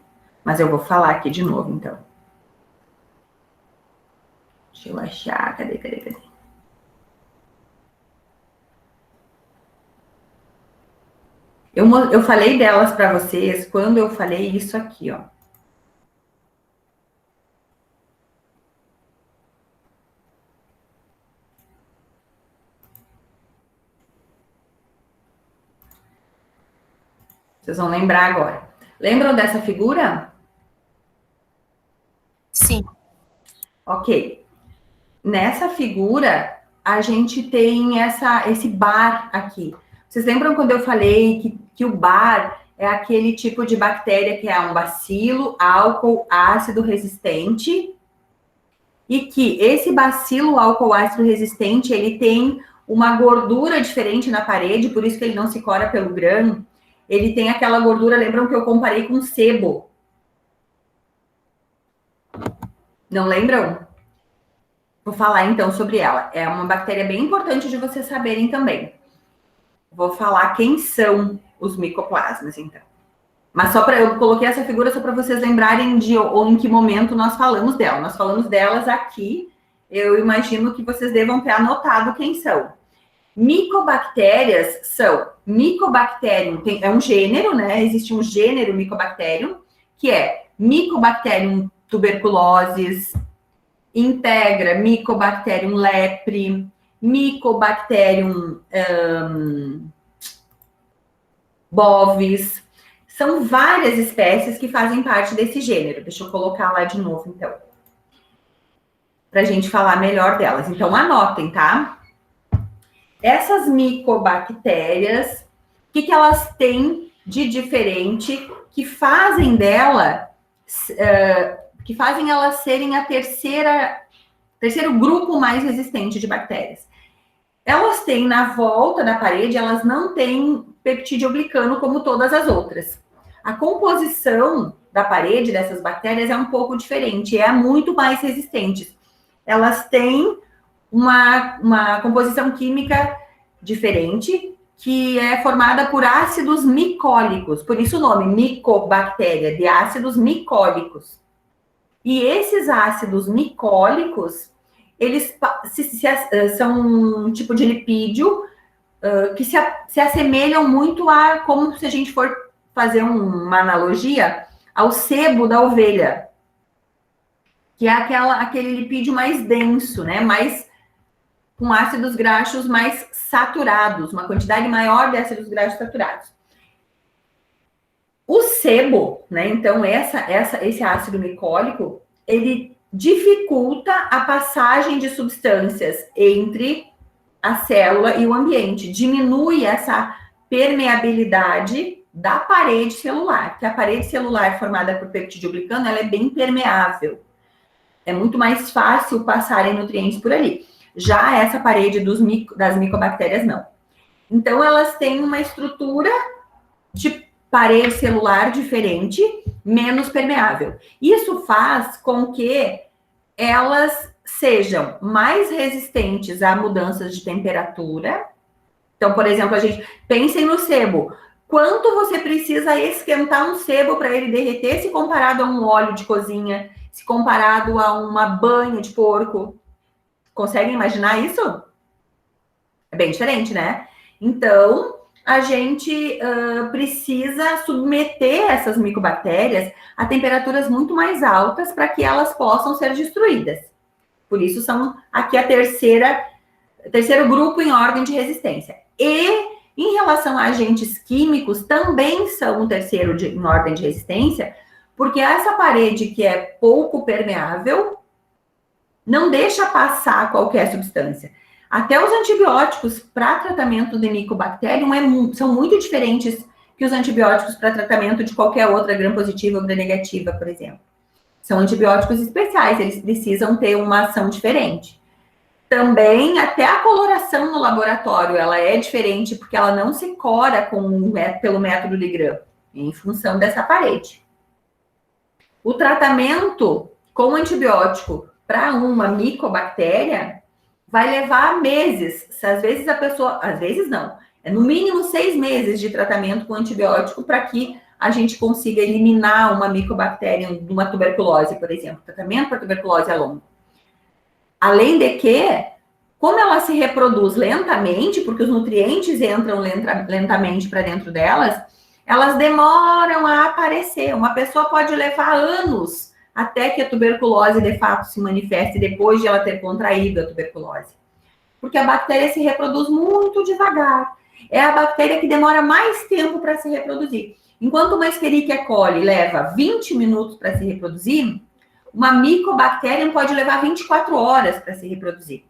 mas eu vou falar aqui de novo, então. Deixa eu achar, cadê? Eu falei delas para vocês quando eu falei isso aqui, ó. Vocês vão lembrar agora. Lembram dessa figura? Sim. Ok. Nessa figura, a gente tem esse bar aqui. Vocês lembram quando eu falei que o bar é aquele tipo de bactéria que é um bacilo, álcool, ácido resistente, e que esse bacilo, álcool, ácido resistente, ele tem uma gordura diferente na parede, por isso que ele não se cora pelo grão. Ele tem aquela gordura, lembram que eu comparei com sebo? Não lembram? Vou falar então sobre ela. É uma bactéria bem importante de vocês saberem também. Vou falar quem são os micoplasmas, então. Mas eu coloquei essa figura só para vocês lembrarem ou em que momento nós falamos dela. Nós falamos delas aqui. Eu imagino que vocês devam ter anotado quem são. Micobactérias são Mycobacterium, é um gênero, né? Existe um gênero Mycobacterium, que é Mycobacterium tuberculosis, integra Mycobacterium lepre, Mycobacterium bovis. São várias espécies que fazem parte desse gênero. Deixa eu colocar lá de novo, então. Para a gente falar melhor delas. Então, anotem, tá? Essas micobactérias, o que elas têm de diferente que fazem elas serem a terceiro grupo mais resistente de bactérias? Elas têm na volta da parede, elas não têm peptídeo glicano como todas as outras. A composição da parede dessas bactérias é um pouco diferente, é muito mais resistente. Elas têm uma composição química diferente, que é formada por ácidos micólicos, por isso o nome micobactéria, de ácidos micólicos. E esses ácidos micólicos, eles são um tipo de lipídio que se assemelham muito a, como se a gente for fazer uma analogia, ao sebo da ovelha, que é aquele lipídio mais denso, né? Com ácidos graxos mais saturados, uma quantidade maior de ácidos graxos saturados. O sebo, né? Então, esse ácido micólico, ele dificulta a passagem de substâncias entre a célula e o ambiente, diminui essa permeabilidade da parede celular, que a parede celular formada por peptidoglicano, ela é bem permeável. É muito mais fácil passarem nutrientes por ali. Já essa parede das micobactérias, não. Então, elas têm uma estrutura de parede celular diferente, menos permeável. Isso faz com que elas sejam mais resistentes a mudanças de temperatura. Então, por exemplo, pensem no sebo. Quanto você precisa esquentar um sebo para ele derreter, se comparado a um óleo de cozinha, se comparado a uma banha de porco? Conseguem imaginar isso? É bem diferente, né? Então, a gente precisa submeter essas micobactérias a temperaturas muito mais altas para que elas possam ser destruídas. Por isso, são aqui terceiro grupo em ordem de resistência. E, em relação a agentes químicos, também são o terceiro em ordem de resistência, porque essa parede que é pouco permeável não deixa passar qualquer substância. Até os antibióticos para tratamento de Mycobacterium são muito diferentes que os antibióticos para tratamento de qualquer outra gram-positiva ou gram-negativa, por exemplo. São antibióticos especiais, eles precisam ter uma ação diferente. Também, até a coloração no laboratório, ela é diferente, porque ela não se cora pelo método de Gram, em função dessa parede. O tratamento com antibiótico para uma micobactéria vai levar meses. Às vezes não, é no mínimo 6 meses de tratamento com antibiótico para que a gente consiga eliminar uma micobactéria de uma tuberculose, por exemplo. O tratamento para tuberculose é longo. Além de que, como ela se reproduz lentamente, porque os nutrientes entram lentamente para dentro delas, elas demoram a aparecer. Uma pessoa pode levar anos até que a tuberculose de fato se manifeste depois de ela ter contraído a tuberculose. Porque a bactéria se reproduz muito devagar. É a bactéria que demora mais tempo para se reproduzir. Enquanto uma Escherichia coli leva 20 minutos para se reproduzir, uma Mycobacterium pode levar 24 horas para se reproduzir.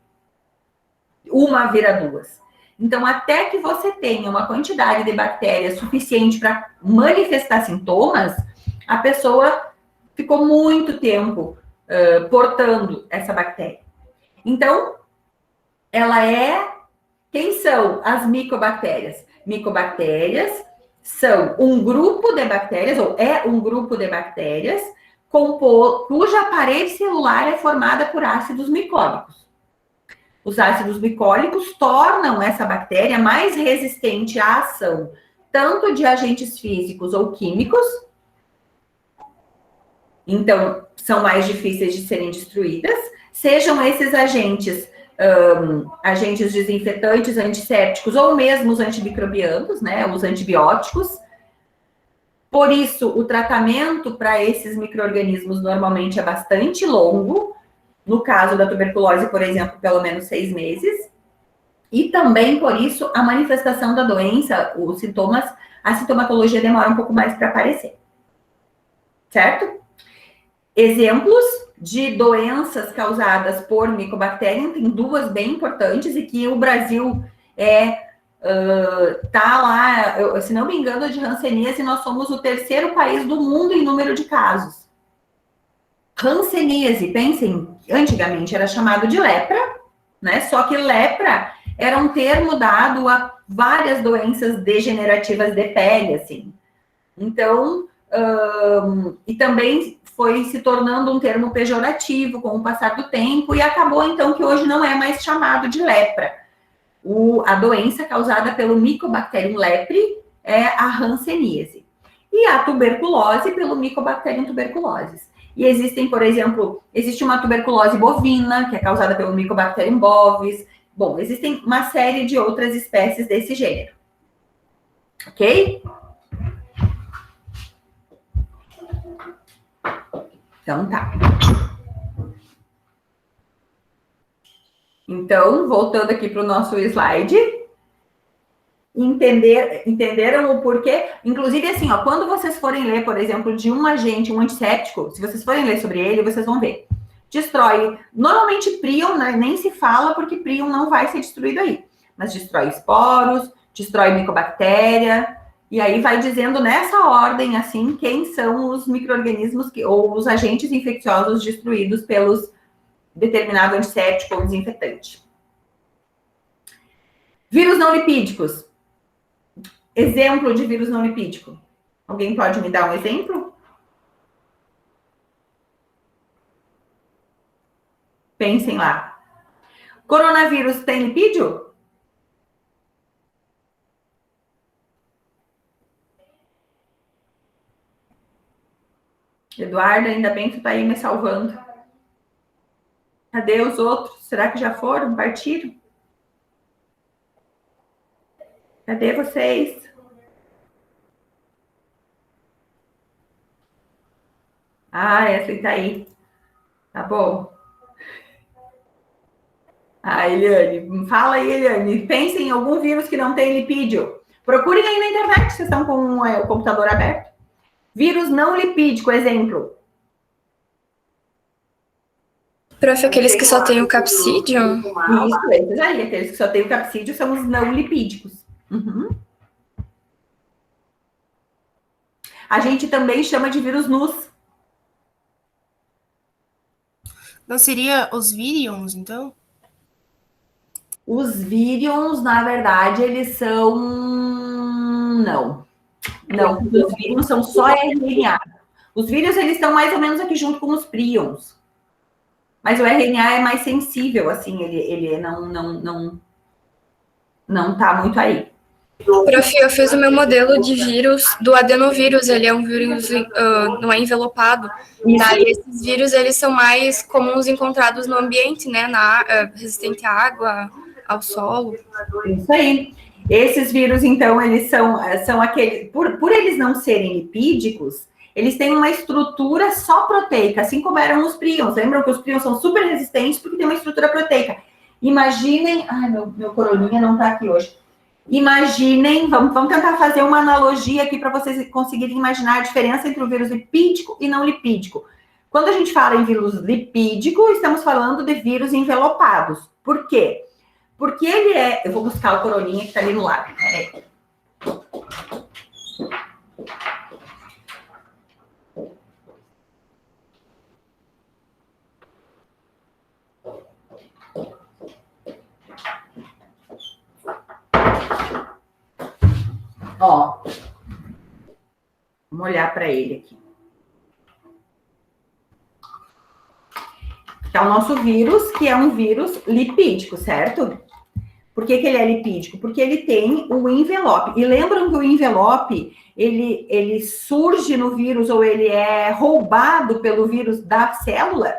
Uma vira duas. Então, até que você tenha uma quantidade de bactérias suficiente para manifestar sintomas, a pessoa ficou muito tempo portando essa bactéria. Então, quem são as micobactérias? Micobactérias são um grupo de bactérias, ou é um grupo de bactérias, cuja parede celular é formada por ácidos micólicos. Os ácidos micólicos tornam essa bactéria mais resistente à ação tanto de agentes físicos ou químicos, então são mais difíceis de serem destruídas, sejam esses agentes desinfetantes, antissépticos ou mesmo os antimicrobianos, né, os antibióticos. Por isso, o tratamento para esses micro-organismos normalmente é bastante longo. No caso da tuberculose, por exemplo, pelo menos 6 meses. E também, por isso, a manifestação da doença, os sintomas, a sintomatologia demora um pouco mais para aparecer. Certo? Exemplos de doenças causadas por Mycobacterium, tem 2 bem importantes e que o Brasil tá lá, se não me engano, de hanseníase, nós somos o 3º país do mundo em número de casos. Hanseníase, pensem, antigamente era chamado de lepra, né? Só que lepra era um termo dado a várias doenças degenerativas de pele, assim. Então, e também foi se tornando um termo pejorativo com o passar do tempo e acabou, então, que hoje não é mais chamado de lepra. A doença causada pelo Mycobacterium lepre é a hanseníase. E a tuberculose pelo Mycobacterium tuberculosis. E existem, por exemplo, existe uma tuberculose bovina, que é causada pelo Mycobacterium bovis. Bom, existem uma série de outras espécies desse gênero. Ok? Então, tá. Então, voltando aqui para o nosso slide, entenderam o porquê? Inclusive, assim, ó, quando vocês forem ler, por exemplo, de um agente, um antisséptico, se vocês forem ler sobre ele, vocês vão ver. Destrói, normalmente prion, né, nem se fala, porque prion não vai ser destruído aí, mas destrói esporos, destrói micobactéria, e aí vai dizendo nessa ordem, assim, quem são os micro-organismos ou os agentes infecciosos destruídos pelos determinado antisséptico ou desinfetante. Vírus não lipídicos. Exemplo de vírus não lipídico. Alguém pode me dar um exemplo? Pensem lá. Coronavírus tem lipídio? Eduardo, ainda bem que tu tá aí me salvando. Cadê os outros? Será que já foram? Partiram? Cadê vocês? Ah, essa tá aí. Tá bom. Ah, Eliane, fala aí, Eliane. Pensem em algum vírus que não tem lipídio. Procurem aí na internet, vocês estão com o computador aberto. Vírus não lipídico, exemplo. Prof, aqueles que só tem o capsídio? Isso, esses aí. Aqueles que só tem o capsídio são os não lipídicos. Uhum. A gente também chama de vírus nus. Não seria os virions, então? Os virions, na verdade, eles são... Não. Não, os vírus são só RNA. Os vírus, eles estão mais ou menos aqui junto com os prions. Mas o RNA é mais sensível, assim, ele não tá muito aí. Prof, eu fiz o meu modelo de vírus do adenovírus, ele é um vírus, não é envelopado. Daí esses vírus, eles são mais comuns encontrados no ambiente, né, resistente à água, ao solo. Isso aí. Esses vírus, então, eles são aqueles, por eles não serem lipídicos, eles têm uma estrutura só proteica, assim como eram os prions. Lembram que os prions são super resistentes porque tem uma estrutura proteica. Imaginem... Ai, meu coroninha não tá aqui hoje. Imaginem, vamos tentar fazer uma analogia aqui para vocês conseguirem imaginar a diferença entre o vírus lipídico e não lipídico. Quando a gente fala em vírus lipídico, estamos falando de vírus envelopados. Por quê? Porque ele é... Eu vou buscar o coroninha que está ali no lado. Peraí. Ó, vamos olhar para ele aqui. Que é o nosso vírus, que é um vírus lipídico, certo? Por que ele é lipídico? Porque ele tem o envelope. E lembram que o envelope, ele surge no vírus ou ele é roubado pelo vírus da célula?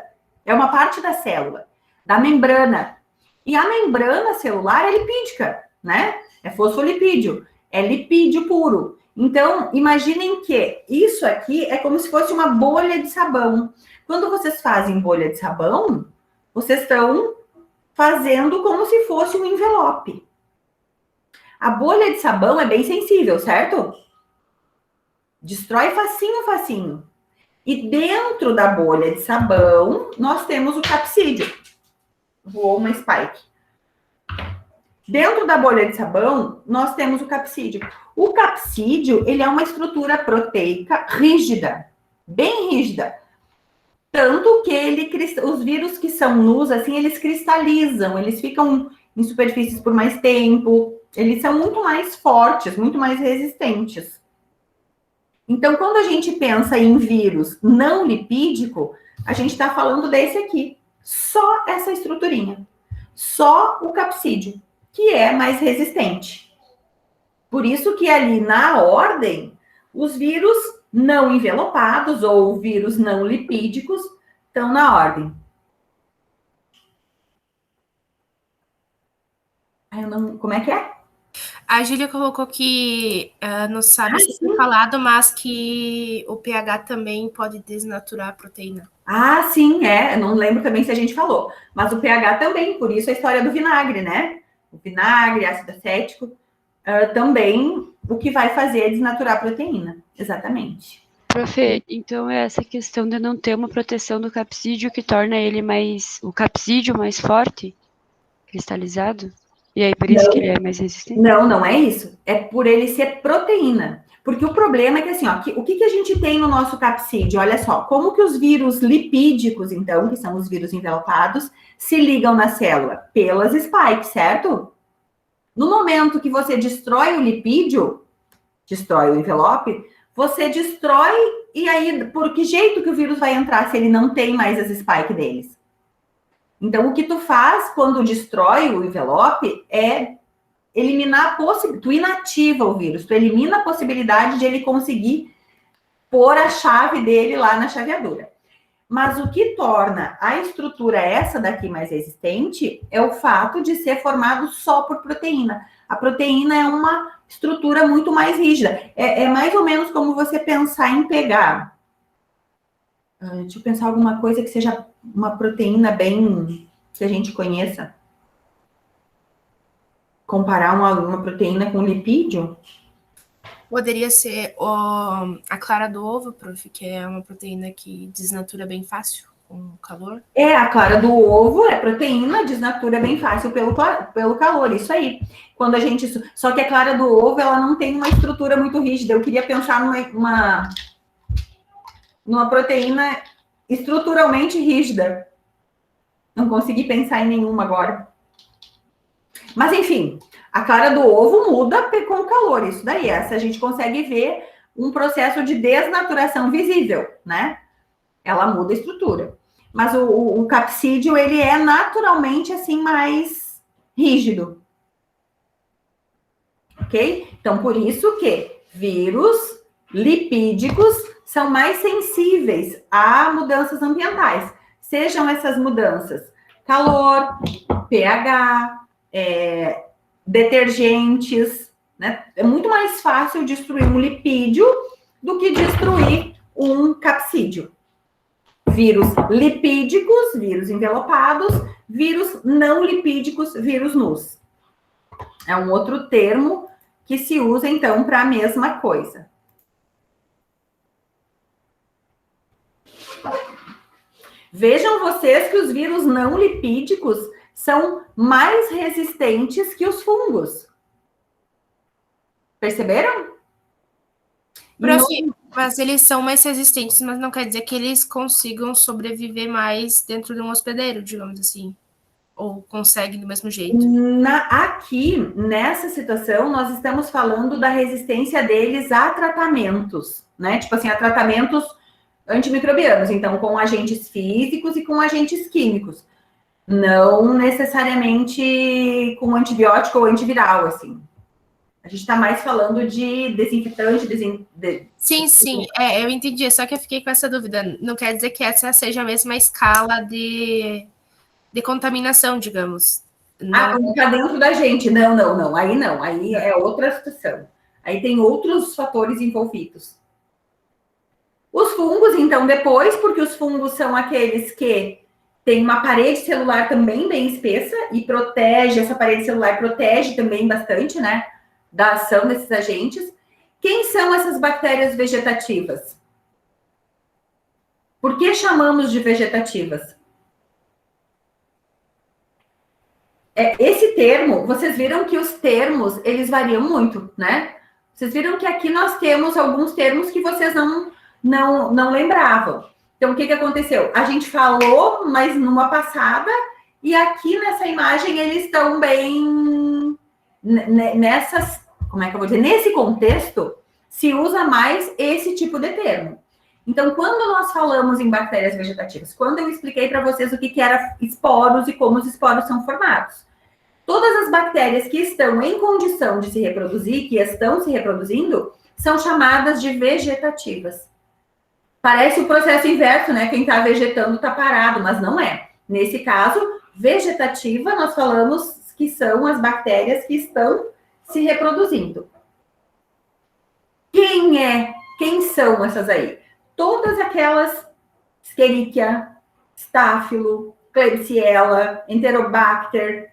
É uma parte da célula, da membrana. E a membrana celular é lipídica, né? É fosfolipídio. É lipídio puro. Então, imaginem que isso aqui é como se fosse uma bolha de sabão. Quando vocês fazem bolha de sabão, vocês estão fazendo como se fosse um envelope. A bolha de sabão é bem sensível, certo? Destrói facinho, facinho. E dentro da bolha de sabão, nós temos o capsídio. Voou uma spike. Dentro da bolha de sabão, nós temos o capsídio. O capsídio, ele é uma estrutura proteica rígida, bem rígida. Tanto que os vírus que são nus, assim, eles cristalizam, eles ficam em superfícies por mais tempo, eles são muito mais fortes, muito mais resistentes. Então, quando a gente pensa em vírus não lipídico, a gente está falando desse aqui. Só essa estruturinha. Só o capsídio, que é mais resistente. Por isso que ali na ordem, os vírus não envelopados ou vírus não lipídicos estão na ordem. Como é que é? A Júlia colocou que não sabe se sim. foi falado, mas que o pH também pode desnaturar a proteína. Ah, sim, eu não lembro também se a gente falou. Mas o pH também, por isso a história do vinagre, né? O vinagre, ácido acético, também o que vai fazer é desnaturar a proteína. Exatamente. Profe, então é essa questão de não ter uma proteção do capsídeo que torna ele o capsídeo mais forte, cristalizado? E aí por isso que ele é mais resistente? Não, não é isso. É por ele ser proteína. Porque o problema é que, assim, ó, o que a gente tem no nosso capsídeo? Olha só, como que os vírus lipídicos, então, que são os vírus envelopados, se ligam na célula? Pelas spikes, certo? No momento que você destrói o lipídio, destrói o envelope, você destrói, e aí, por que jeito que o vírus vai entrar se ele não tem mais as spikes deles? Então, o que tu faz quando destrói o envelope é eliminar tu inativa o vírus, tu elimina a possibilidade de ele conseguir pôr a chave dele lá na chaveadora. Mas o que torna a estrutura essa daqui mais resistente é o fato de ser formado só por proteína. A proteína é uma estrutura muito mais rígida. É mais ou menos como você pensar em pegar. Deixa eu pensar alguma coisa que seja uma proteína bem que a gente conheça. Comparar uma proteína com lipídio? Poderia ser a clara do ovo, prof, que é uma proteína que desnatura bem fácil com o calor. A clara do ovo é proteína, desnatura bem fácil pelo calor, isso aí. Quando a gente... Só que a clara do ovo, ela não tem uma estrutura muito rígida. Eu queria pensar numa proteína estruturalmente rígida. Não consegui pensar em nenhuma agora. Mas, enfim, a clara do ovo muda com o calor, isso daí. Essa a gente consegue ver um processo de desnaturação visível, né? Ela muda a estrutura. Mas o capsídeo, ele é naturalmente, assim, mais rígido. Ok? Então, por isso que vírus lipídicos são mais sensíveis a mudanças ambientais. Sejam essas mudanças calor, pH, detergentes, né? É muito mais fácil destruir um lipídio do que destruir um capsídeo. Vírus lipídicos, vírus envelopados, vírus não lipídicos, vírus nus. É um outro termo que se usa, então, para a mesma coisa. Vejam vocês que os vírus não lipídicos são mais resistentes que os fungos. Perceberam? Mas eles são mais resistentes, mas não quer dizer que eles consigam sobreviver mais dentro de um hospedeiro, digamos assim. Ou conseguem do mesmo jeito. Aqui, nessa situação, nós estamos falando da resistência deles a tratamentos, né? Tipo assim, a tratamentos antimicrobianos. Então, com agentes físicos e com agentes químicos. Não necessariamente com antibiótico ou antiviral, assim. A gente está mais falando de desinfetante, Sim, eu entendi, só que eu fiquei com essa dúvida. Não quer dizer que essa seja a mesma escala de contaminação, digamos. Como está dentro da gente. Não. Aí não, aí é outra situação. Aí tem outros fatores envolvidos. Os fungos, então, depois, porque os fungos são aqueles que tem uma parede celular também bem espessa e protege, essa parede celular protege também bastante, né, da ação desses agentes. Quem são essas bactérias vegetativas? Por que chamamos de vegetativas? Esse termo, vocês viram que os termos, eles variam muito, né? Vocês viram que aqui nós temos alguns termos que vocês não lembravam. Então, o que aconteceu? A gente falou, mas numa passada, e aqui nessa imagem eles estão bem como é que eu vou dizer? Nesse contexto, se usa mais esse tipo de termo. Então, quando nós falamos em bactérias vegetativas, quando eu expliquei para vocês o que era esporos e como os esporos são formados, todas as bactérias que estão em condição de se reproduzir, que estão se reproduzindo, são chamadas de vegetativas. Parece o processo inverso, né? Quem está vegetando está parado, mas não é. Nesse caso, vegetativa, nós falamos que são as bactérias que estão se reproduzindo. Quem são essas aí? Todas aquelas Escherichia, Staphylo, Klebsiella, Enterobacter,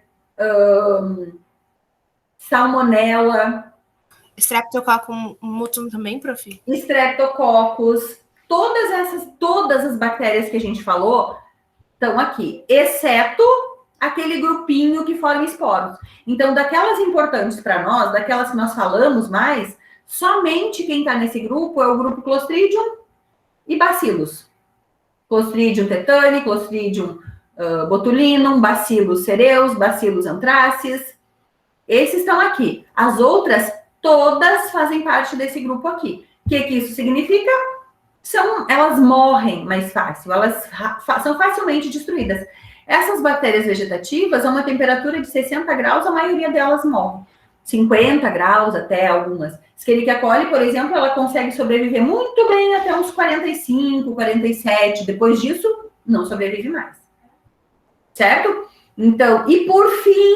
Salmonella, Streptococcus mutum também, prof? Streptococcus, todas as bactérias que a gente falou estão aqui, exceto aquele grupinho que forma esporos. Então, daquelas importantes para nós, daquelas que nós falamos mais, somente quem está nesse grupo é o grupo Clostridium e Bacillus. Clostridium tetani, Clostridium botulinum, Bacillus cereus, Bacillus anthracis. Esses estão aqui. As outras, todas fazem parte desse grupo aqui. O que isso significa? Elas morrem mais fácil, elas são facilmente destruídas. Essas bactérias vegetativas, a uma temperatura de 60 graus, a maioria delas morre. 50 graus até algumas. Escherichia coli, por exemplo, ela consegue sobreviver muito bem até uns 45, 47. Depois disso, não sobrevive mais. Certo? Então, e por fim,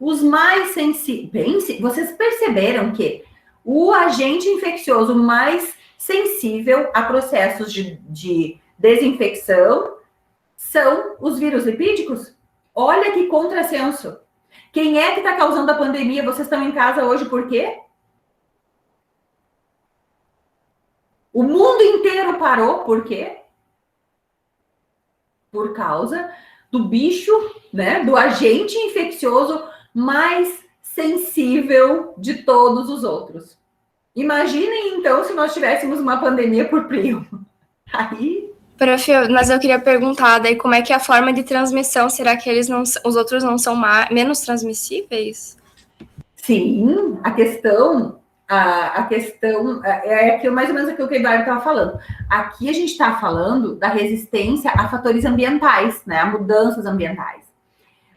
os mais sensíveis. Vocês perceberam que o agente infeccioso mais sensível a processos de desinfecção são os vírus lipídicos? Olha que contrassenso. Quem é que está causando a pandemia? Vocês estão em casa hoje por quê? O mundo inteiro parou, por quê? Por causa do bicho, né, do agente infeccioso mais sensível de todos os outros. Imaginem, então, se nós tivéssemos uma pandemia por primo. Aí... Prof, mas eu queria perguntar, daí como é que é a forma de transmissão? Será que os outros não são menos transmissíveis? Sim, a questão é aquilo, mais ou menos aquilo que o Eduardo estava falando. Aqui a gente está falando da resistência a fatores ambientais, né, a mudanças ambientais.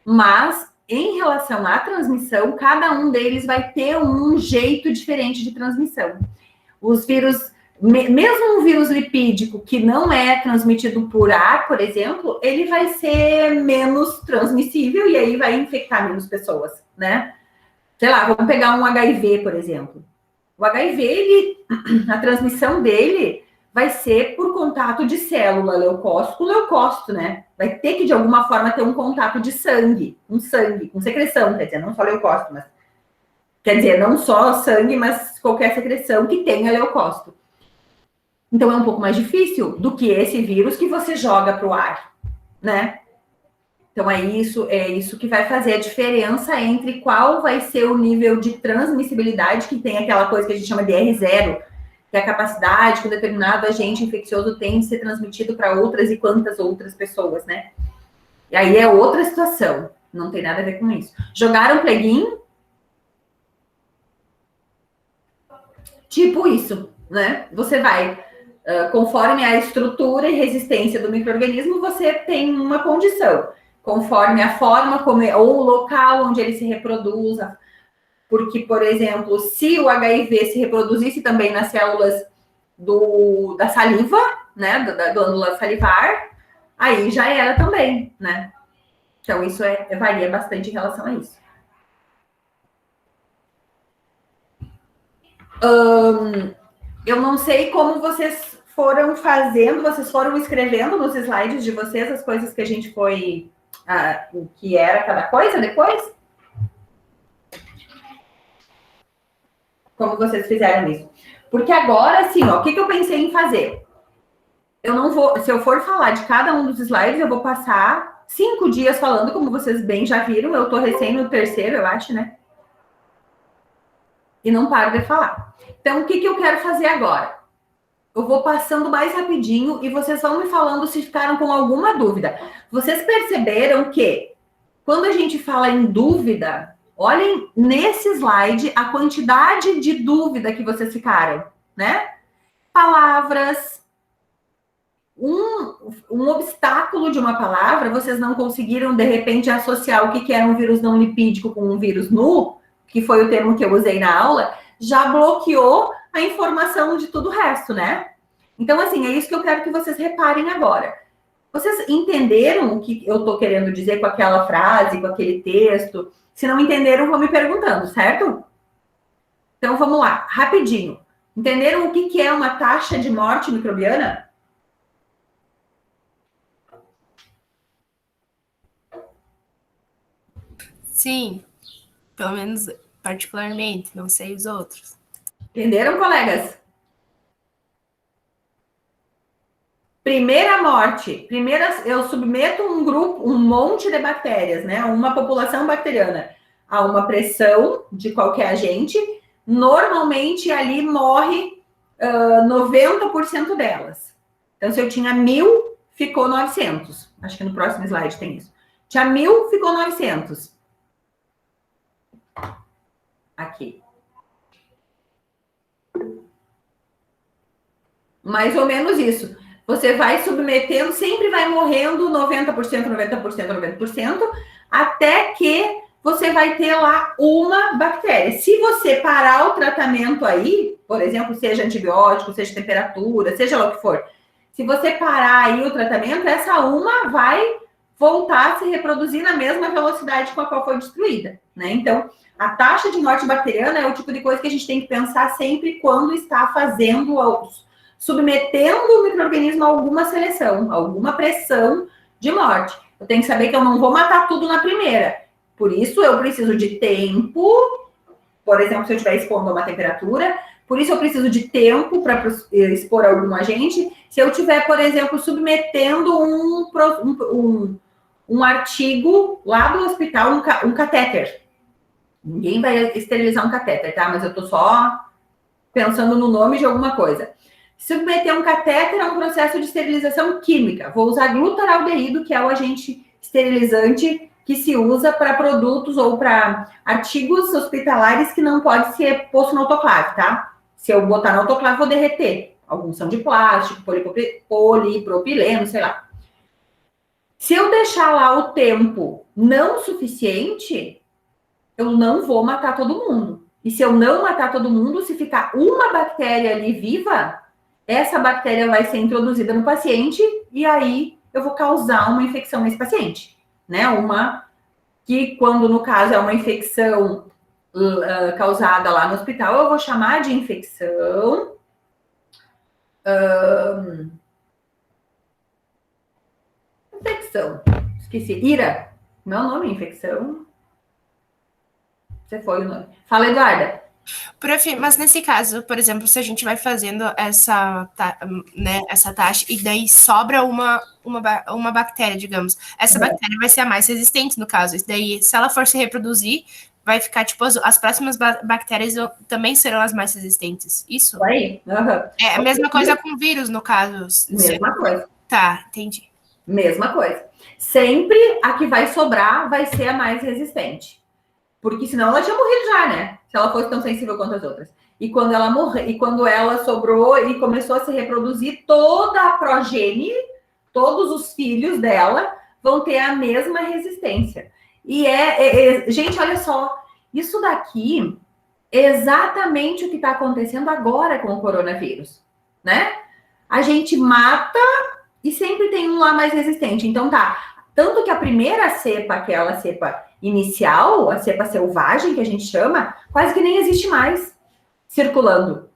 Mas, em relação à transmissão, cada um deles vai ter um jeito diferente de transmissão. Os vírus, mesmo um vírus lipídico que não é transmitido por ar, por exemplo, ele vai ser menos transmissível e aí vai infectar menos pessoas, né? Sei lá, vamos pegar um HIV, por exemplo. O HIV, a transmissão dele vai ser por contato de célula leucócito com leucócito, né? Vai ter que, de alguma forma, ter um contato de sangue, com secreção, quer dizer, não só leucócito, mas... Quer dizer, não só sangue, mas qualquer secreção que tenha leucócito. Então, é um pouco mais difícil do que esse vírus que você joga para o ar, né? Então, é isso que vai fazer a diferença entre qual vai ser o nível de transmissibilidade, que tem aquela coisa que a gente chama de R0, que é a capacidade que um determinado agente infeccioso tem de ser transmitido para outras e quantas outras pessoas, né? E aí é outra situação, não tem nada a ver com isso. Jogaram plugin? Tipo isso, né? Você vai, conforme a estrutura e resistência do micro-organismo, você tem uma condição. Conforme a forma ou o local onde ele se reproduz. Porque, por exemplo, se o HIV se reproduzisse também nas células da da né, da glândula salivar, aí já era também, né? Então, isso varia bastante em relação a isso. Eu não sei como vocês foram fazendo, vocês foram escrevendo nos slides de vocês as coisas que a gente foi... o que era cada coisa depois? Como vocês fizeram isso? Porque agora, assim, ó, o que eu pensei em fazer? Eu não vou, se eu for falar de cada um dos slides, eu vou passar 5 dias falando, como vocês bem já viram. Eu tô recém no 3º, eu acho, né? E não paro de falar. Então, o que eu quero fazer agora? Eu vou passando mais rapidinho e vocês vão me falando se ficaram com alguma dúvida. Vocês perceberam que, quando a gente fala em dúvida, olhem nesse slide a quantidade de dúvida que vocês ficaram, né? Palavras, um obstáculo de uma palavra, vocês não conseguiram, de repente, associar o que era um vírus não lipídico com um vírus nu, que foi o termo que eu usei na aula, já bloqueou a informação de tudo o resto, né? Então, assim, é isso que eu quero que vocês reparem agora. Vocês entenderam o que eu estou querendo dizer com aquela frase, com aquele texto? Se não entenderam, vão me perguntando, certo? Então, vamos lá, rapidinho. Entenderam o que é uma taxa de morte microbiana? Sim, pelo menos particularmente, não sei os outros. Entenderam, colegas? Primeira morte. Eu submeto um grupo, um monte de bactérias, né? Uma população bacteriana a uma pressão de qualquer agente. Normalmente, ali morre 90% delas. Então, se eu tinha 1.000, ficou 900. Acho que no próximo slide tem isso. Tinha 1.000, ficou 900. Aqui. Mais ou menos isso. Você vai submetendo, sempre vai morrendo 90%, 90%, 90%, até que você vai ter lá uma bactéria. Se você parar o tratamento aí, por exemplo, seja antibiótico, seja temperatura, seja lá o que for, se você parar aí o tratamento, essa uma vai voltar a se reproduzir na mesma velocidade com a qual foi destruída, né? Então, a taxa de morte bacteriana é o tipo de coisa que a gente tem que pensar sempre quando está fazendo submetendo o micro-organismo a alguma seleção, a alguma pressão de morte. Eu tenho que saber que eu não vou matar tudo na primeira. Por isso, eu preciso de tempo, por exemplo, se eu estiver expondo a uma temperatura, por isso eu preciso de tempo para expor algum agente. Se eu estiver, por exemplo, submetendo um artigo lá do hospital, um catéter. Ninguém vai esterilizar um catéter, tá? Mas eu estou só pensando no nome de alguma coisa. Submeter um catéter a um processo de esterilização química. Vou usar glutaraldeído, que é o agente esterilizante que se usa para produtos ou para artigos hospitalares que não pode ser posto no autoclave, tá? Se eu botar no autoclave, vou derreter. Alguns são de plástico, polipropileno, sei lá. Se eu deixar lá o tempo não suficiente, eu não vou matar todo mundo. E se eu não matar todo mundo, se ficar uma bactéria ali viva, essa bactéria vai ser introduzida no paciente e aí eu vou causar uma infecção nesse paciente, né? Uma que, quando no caso é uma infecção causada lá no hospital, eu vou chamar de infecção esqueci, IRA, não é o nome, infecção. Você foi o nome. Fala, Eduarda. Prof, mas nesse caso, por exemplo, se a gente vai fazendo essa taxa e daí sobra uma bactéria, digamos, essa bactéria vai ser a mais resistente no caso. E daí, se ela for se reproduzir, vai ficar, tipo, as próximas bactérias também serão as mais resistentes. Isso? Aí. Uhum. É a mesma coisa com vírus, no caso. Mesma coisa. Tá, entendi. Mesma coisa. Sempre a que vai sobrar vai ser a mais resistente. Porque senão ela tinha morrido já, né? Se ela fosse tão sensível quanto as outras. E quando ela morreu, e quando ela sobrou e começou a se reproduzir, toda a progenie, todos os filhos dela vão ter a mesma resistência. E gente, olha só, isso daqui é exatamente o que está acontecendo agora com o coronavírus, né? A gente mata e sempre tem um lá mais resistente. Então tá, tanto que a primeira cepa, aquela cepa inicial, a cepa selvagem, que a gente chama, quase que nem existe mais circulando.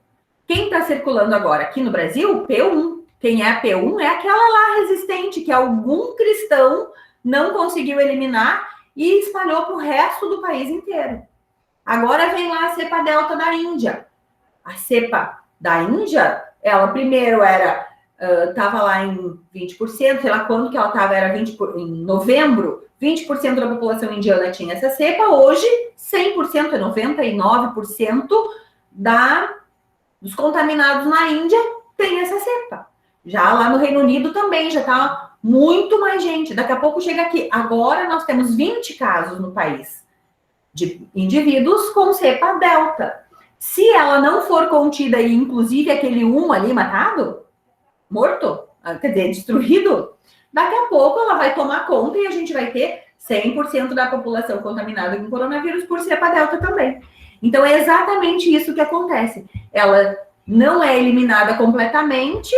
Quem está circulando agora aqui no Brasil? P1. Quem é a P1 é aquela lá resistente, que algum cristão não conseguiu eliminar e espalhou para o resto do país inteiro. Agora vem lá a cepa delta da Índia. A cepa da Índia, ela primeiro estava lá em 20%, sei lá quando que ela estava, em novembro, 20% da população indiana tinha essa cepa, hoje 100%, 99% dos contaminados na Índia tem essa cepa. Já lá no Reino Unido também, já está muito mais gente, daqui a pouco chega aqui. Agora nós temos 20 casos no país de indivíduos com cepa delta. Se ela não for contida e inclusive aquele ali matado, morto, quer dizer, destruído, daqui a pouco ela vai tomar conta e a gente vai ter 100% da população contaminada com coronavírus por cepa delta também. Então, é exatamente isso que acontece. Ela não é eliminada completamente,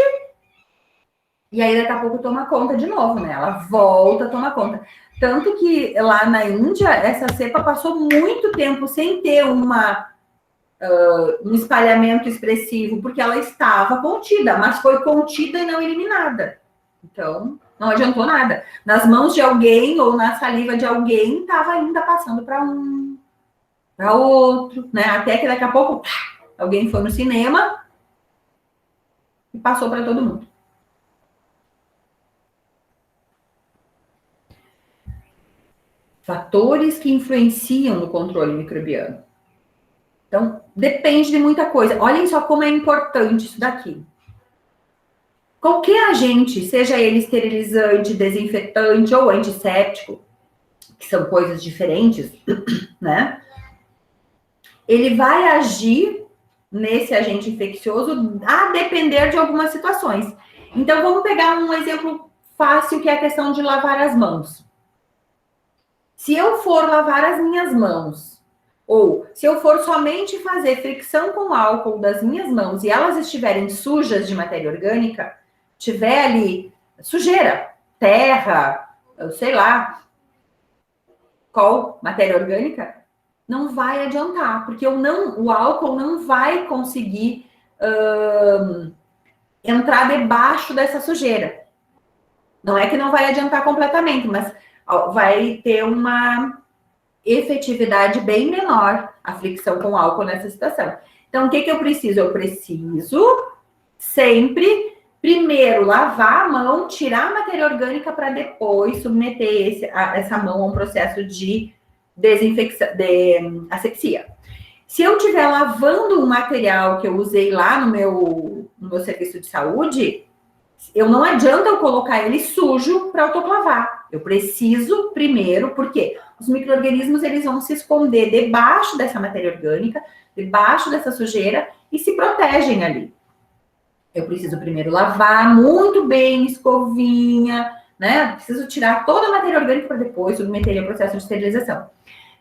e aí daqui a pouco toma conta de novo, né? Ela volta a tomar conta. Tanto que lá na Índia, essa cepa passou muito tempo sem ter um espalhamento expressivo, porque ela estava contida, mas foi contida e não eliminada. Então, não adiantou nada. Nas mãos de alguém ou na saliva de alguém, estava ainda passando para outro, né? Até que daqui a pouco alguém foi no cinema e passou para todo mundo. Fatores que influenciam no controle microbiano. Então, depende de muita coisa. Olhem só como é importante isso daqui. Qualquer agente, seja ele esterilizante, desinfetante ou antisséptico, que são coisas diferentes, né? Ele vai agir nesse agente infeccioso a depender de algumas situações. Então, vamos pegar um exemplo fácil, que é a questão de lavar as mãos. Se eu for lavar as minhas mãos, ou se eu for somente fazer fricção com álcool das minhas mãos e elas estiverem sujas de matéria orgânica, tiver ali sujeira, terra, eu sei lá, qual matéria orgânica, não vai adiantar, porque o álcool não vai conseguir entrar debaixo dessa sujeira. Não é que não vai adiantar completamente, mas vai ter uma efetividade bem menor a fricção com álcool nessa situação. Então, o que eu preciso? Eu preciso sempre, primeiro, lavar a mão, tirar a matéria orgânica para depois submeter essa mão a um processo de asepsia. Se eu estiver lavando um material que eu usei lá no meu serviço de saúde, não adianta eu colocar ele sujo para autoclavar. Eu preciso primeiro, porque os micro-organismos eles vão se esconder debaixo dessa matéria orgânica, debaixo dessa sujeira e se protegem ali. Eu preciso primeiro lavar muito bem, escovinha, né? Preciso tirar toda a matéria orgânica para depois submeter ele ao processo de esterilização.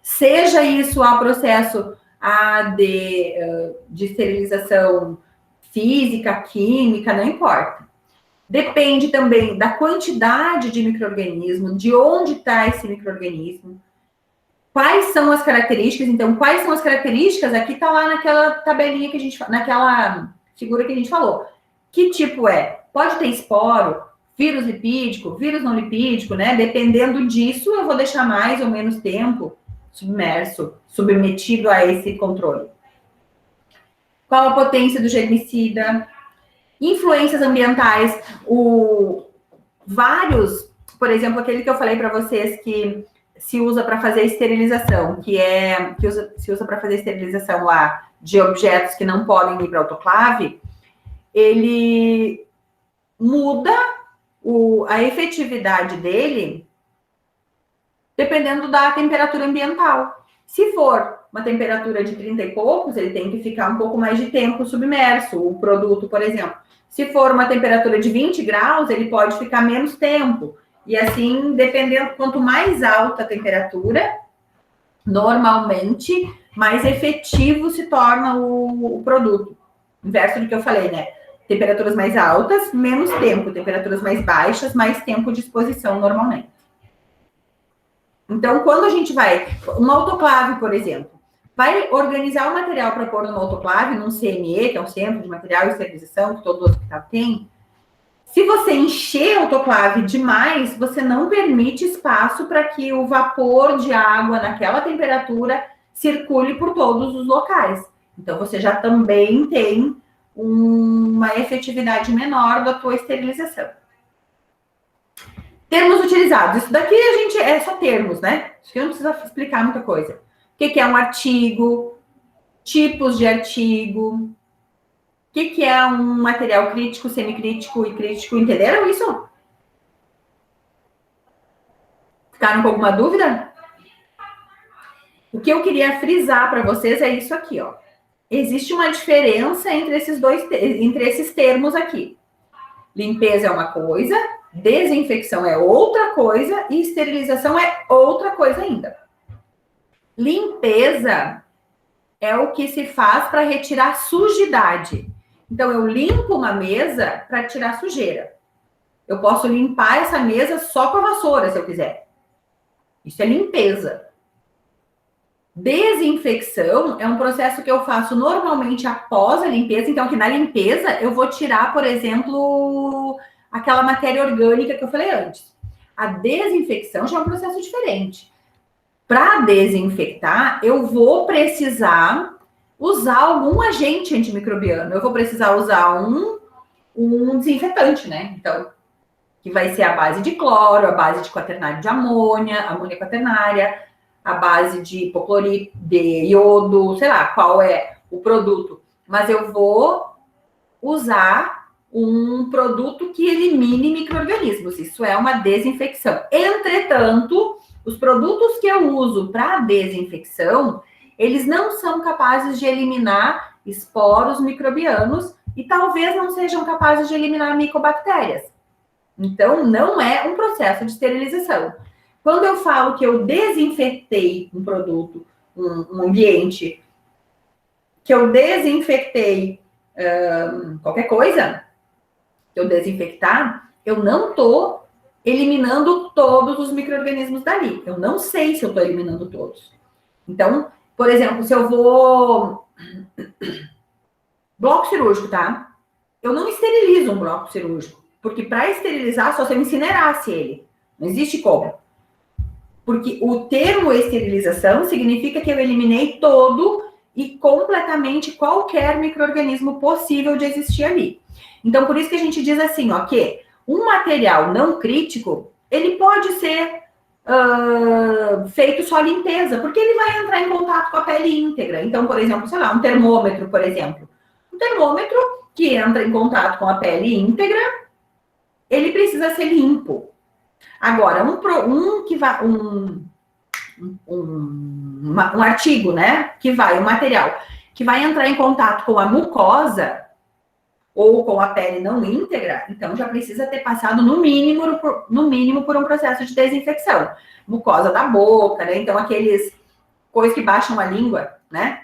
Seja isso a processo de esterilização física, química, não importa. Depende também da quantidade de micro-organismo, de onde está esse micro-organismo, quais são as características. Então, quais são as características? Aqui está lá naquela tabelinha que a gente, naquela figura que a gente falou. Que tipo é? Pode ter esporo, vírus lipídico, vírus não lipídico, né? Dependendo disso, eu vou deixar mais ou menos tempo submetido a esse controle. Qual a potência do germicida? Influências ambientais, vários, por exemplo, aquele que eu falei para vocês que se usa para fazer esterilização, se usa para fazer esterilização lá de objetos que não podem ir para autoclave, ele muda a efetividade dele dependendo da temperatura ambiental. Se for uma temperatura de 30 e poucos, ele tem que ficar um pouco mais de tempo submerso, o produto, por exemplo. Se for uma temperatura de 20 graus, ele pode ficar menos tempo. E assim, dependendo, quanto mais alta a temperatura, normalmente, mais efetivo se torna o produto. Inverso do que eu falei, né? Temperaturas mais altas, menos tempo. Temperaturas mais baixas, mais tempo de exposição normalmente. Então, quando a gente vai... Uma autoclave, por exemplo, vai organizar o material para pôr numa autoclave, num CME, que é um centro de material e esterilização, que todo hospital tem. Se você encher a autoclave demais, você não permite espaço para que o vapor de água naquela temperatura circule por todos os locais. Então, você já também tem uma efetividade menor da tua esterilização. Termos utilizados. Isso daqui a gente é só termos, né? Acho que não precisa explicar muita coisa. O que é um artigo? Tipos de artigo? O que é um material crítico, semicrítico e crítico? Entenderam isso? Ficaram com alguma dúvida? O que eu queria frisar para vocês é isso aqui, ó. Existe uma diferença entre esses termos aqui. Limpeza é uma coisa, Desinfecção é outra coisa e esterilização é outra coisa ainda. Limpeza é o que se faz para retirar sujidade. Então, eu limpo uma mesa para tirar sujeira. Eu posso limpar essa mesa só com a vassoura, se eu quiser. Isso é limpeza. Desinfecção é um processo que eu faço normalmente após a limpeza. Então, aqui na limpeza, eu vou tirar, por exemplo, aquela matéria orgânica que eu falei antes. A desinfecção já é um processo diferente. Para desinfectar, eu vou precisar usar algum agente antimicrobiano. Eu vou precisar usar um desinfetante, né? Então, que vai ser a base de cloro, a base de quaternário de amônia quaternária, a base de hipoclorito, de iodo, sei lá qual é o produto. Mas eu vou usar um produto que elimine micro-organismos. Isso é uma desinfecção. Entretanto, os produtos que eu uso para desinfecção, eles não são capazes de eliminar esporos microbianos e talvez não sejam capazes de eliminar micobactérias. Então, não é um processo de esterilização. Quando eu falo que eu desinfetei um produto, um ambiente, que eu desinfetei qualquer coisa, que eu desinfectar, eu não estou eliminando todos os micro-organismos dali. Eu não sei se eu estou eliminando todos. Então, por exemplo, se eu vou... Bloco cirúrgico, tá? Eu não esterilizo um bloco cirúrgico. Porque para esterilizar, só se eu incinerasse ele. Não existe como. Porque o termo esterilização significa que eu eliminei todo e completamente qualquer micro-organismo possível de existir ali. Então, por isso que a gente diz assim, ó, que um material não crítico, ele pode ser feito só limpeza, porque ele vai entrar em contato com a pele íntegra. Então, por exemplo, sei lá, um termômetro, por exemplo. Um termômetro que entra em contato com a pele íntegra, ele precisa ser limpo. Agora, um artigo, né, um material que vai entrar em contato com a mucosa ou com a pele não íntegra, então já precisa ter passado no mínimo por um processo de desinfecção. Mucosa da boca, né? Então aqueles coisas que baixam a língua, né?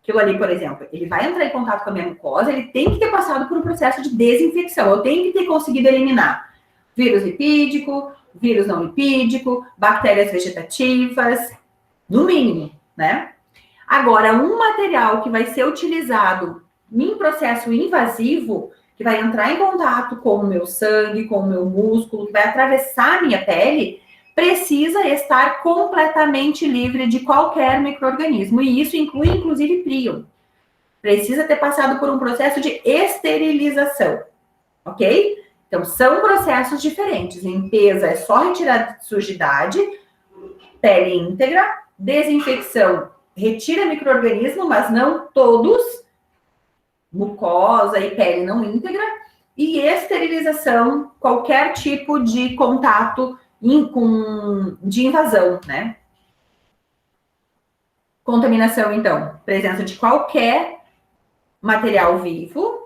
Aquilo ali, por exemplo, ele vai entrar em contato com a minha mucosa, ele tem que ter passado por um processo de desinfecção. Eu tenho que ter conseguido eliminar vírus lipídico, vírus não lipídico, bactérias vegetativas, no mínimo, né? Agora, um material que vai ser utilizado em processo invasivo, que vai entrar em contato com o meu sangue, com o meu músculo, que vai atravessar a minha pele, precisa estar completamente livre de qualquer micro-organismo. E isso inclui, inclusive, prion. Precisa ter passado por um processo de esterilização, ok? Então, são processos diferentes. Limpeza é só retirar sujidade, pele íntegra. Desinfecção retira micro-organismo, mas não todos. Mucosa e pele não íntegra. E esterilização, qualquer tipo de contato de invasão, né? Contaminação, então, presença de qualquer material vivo.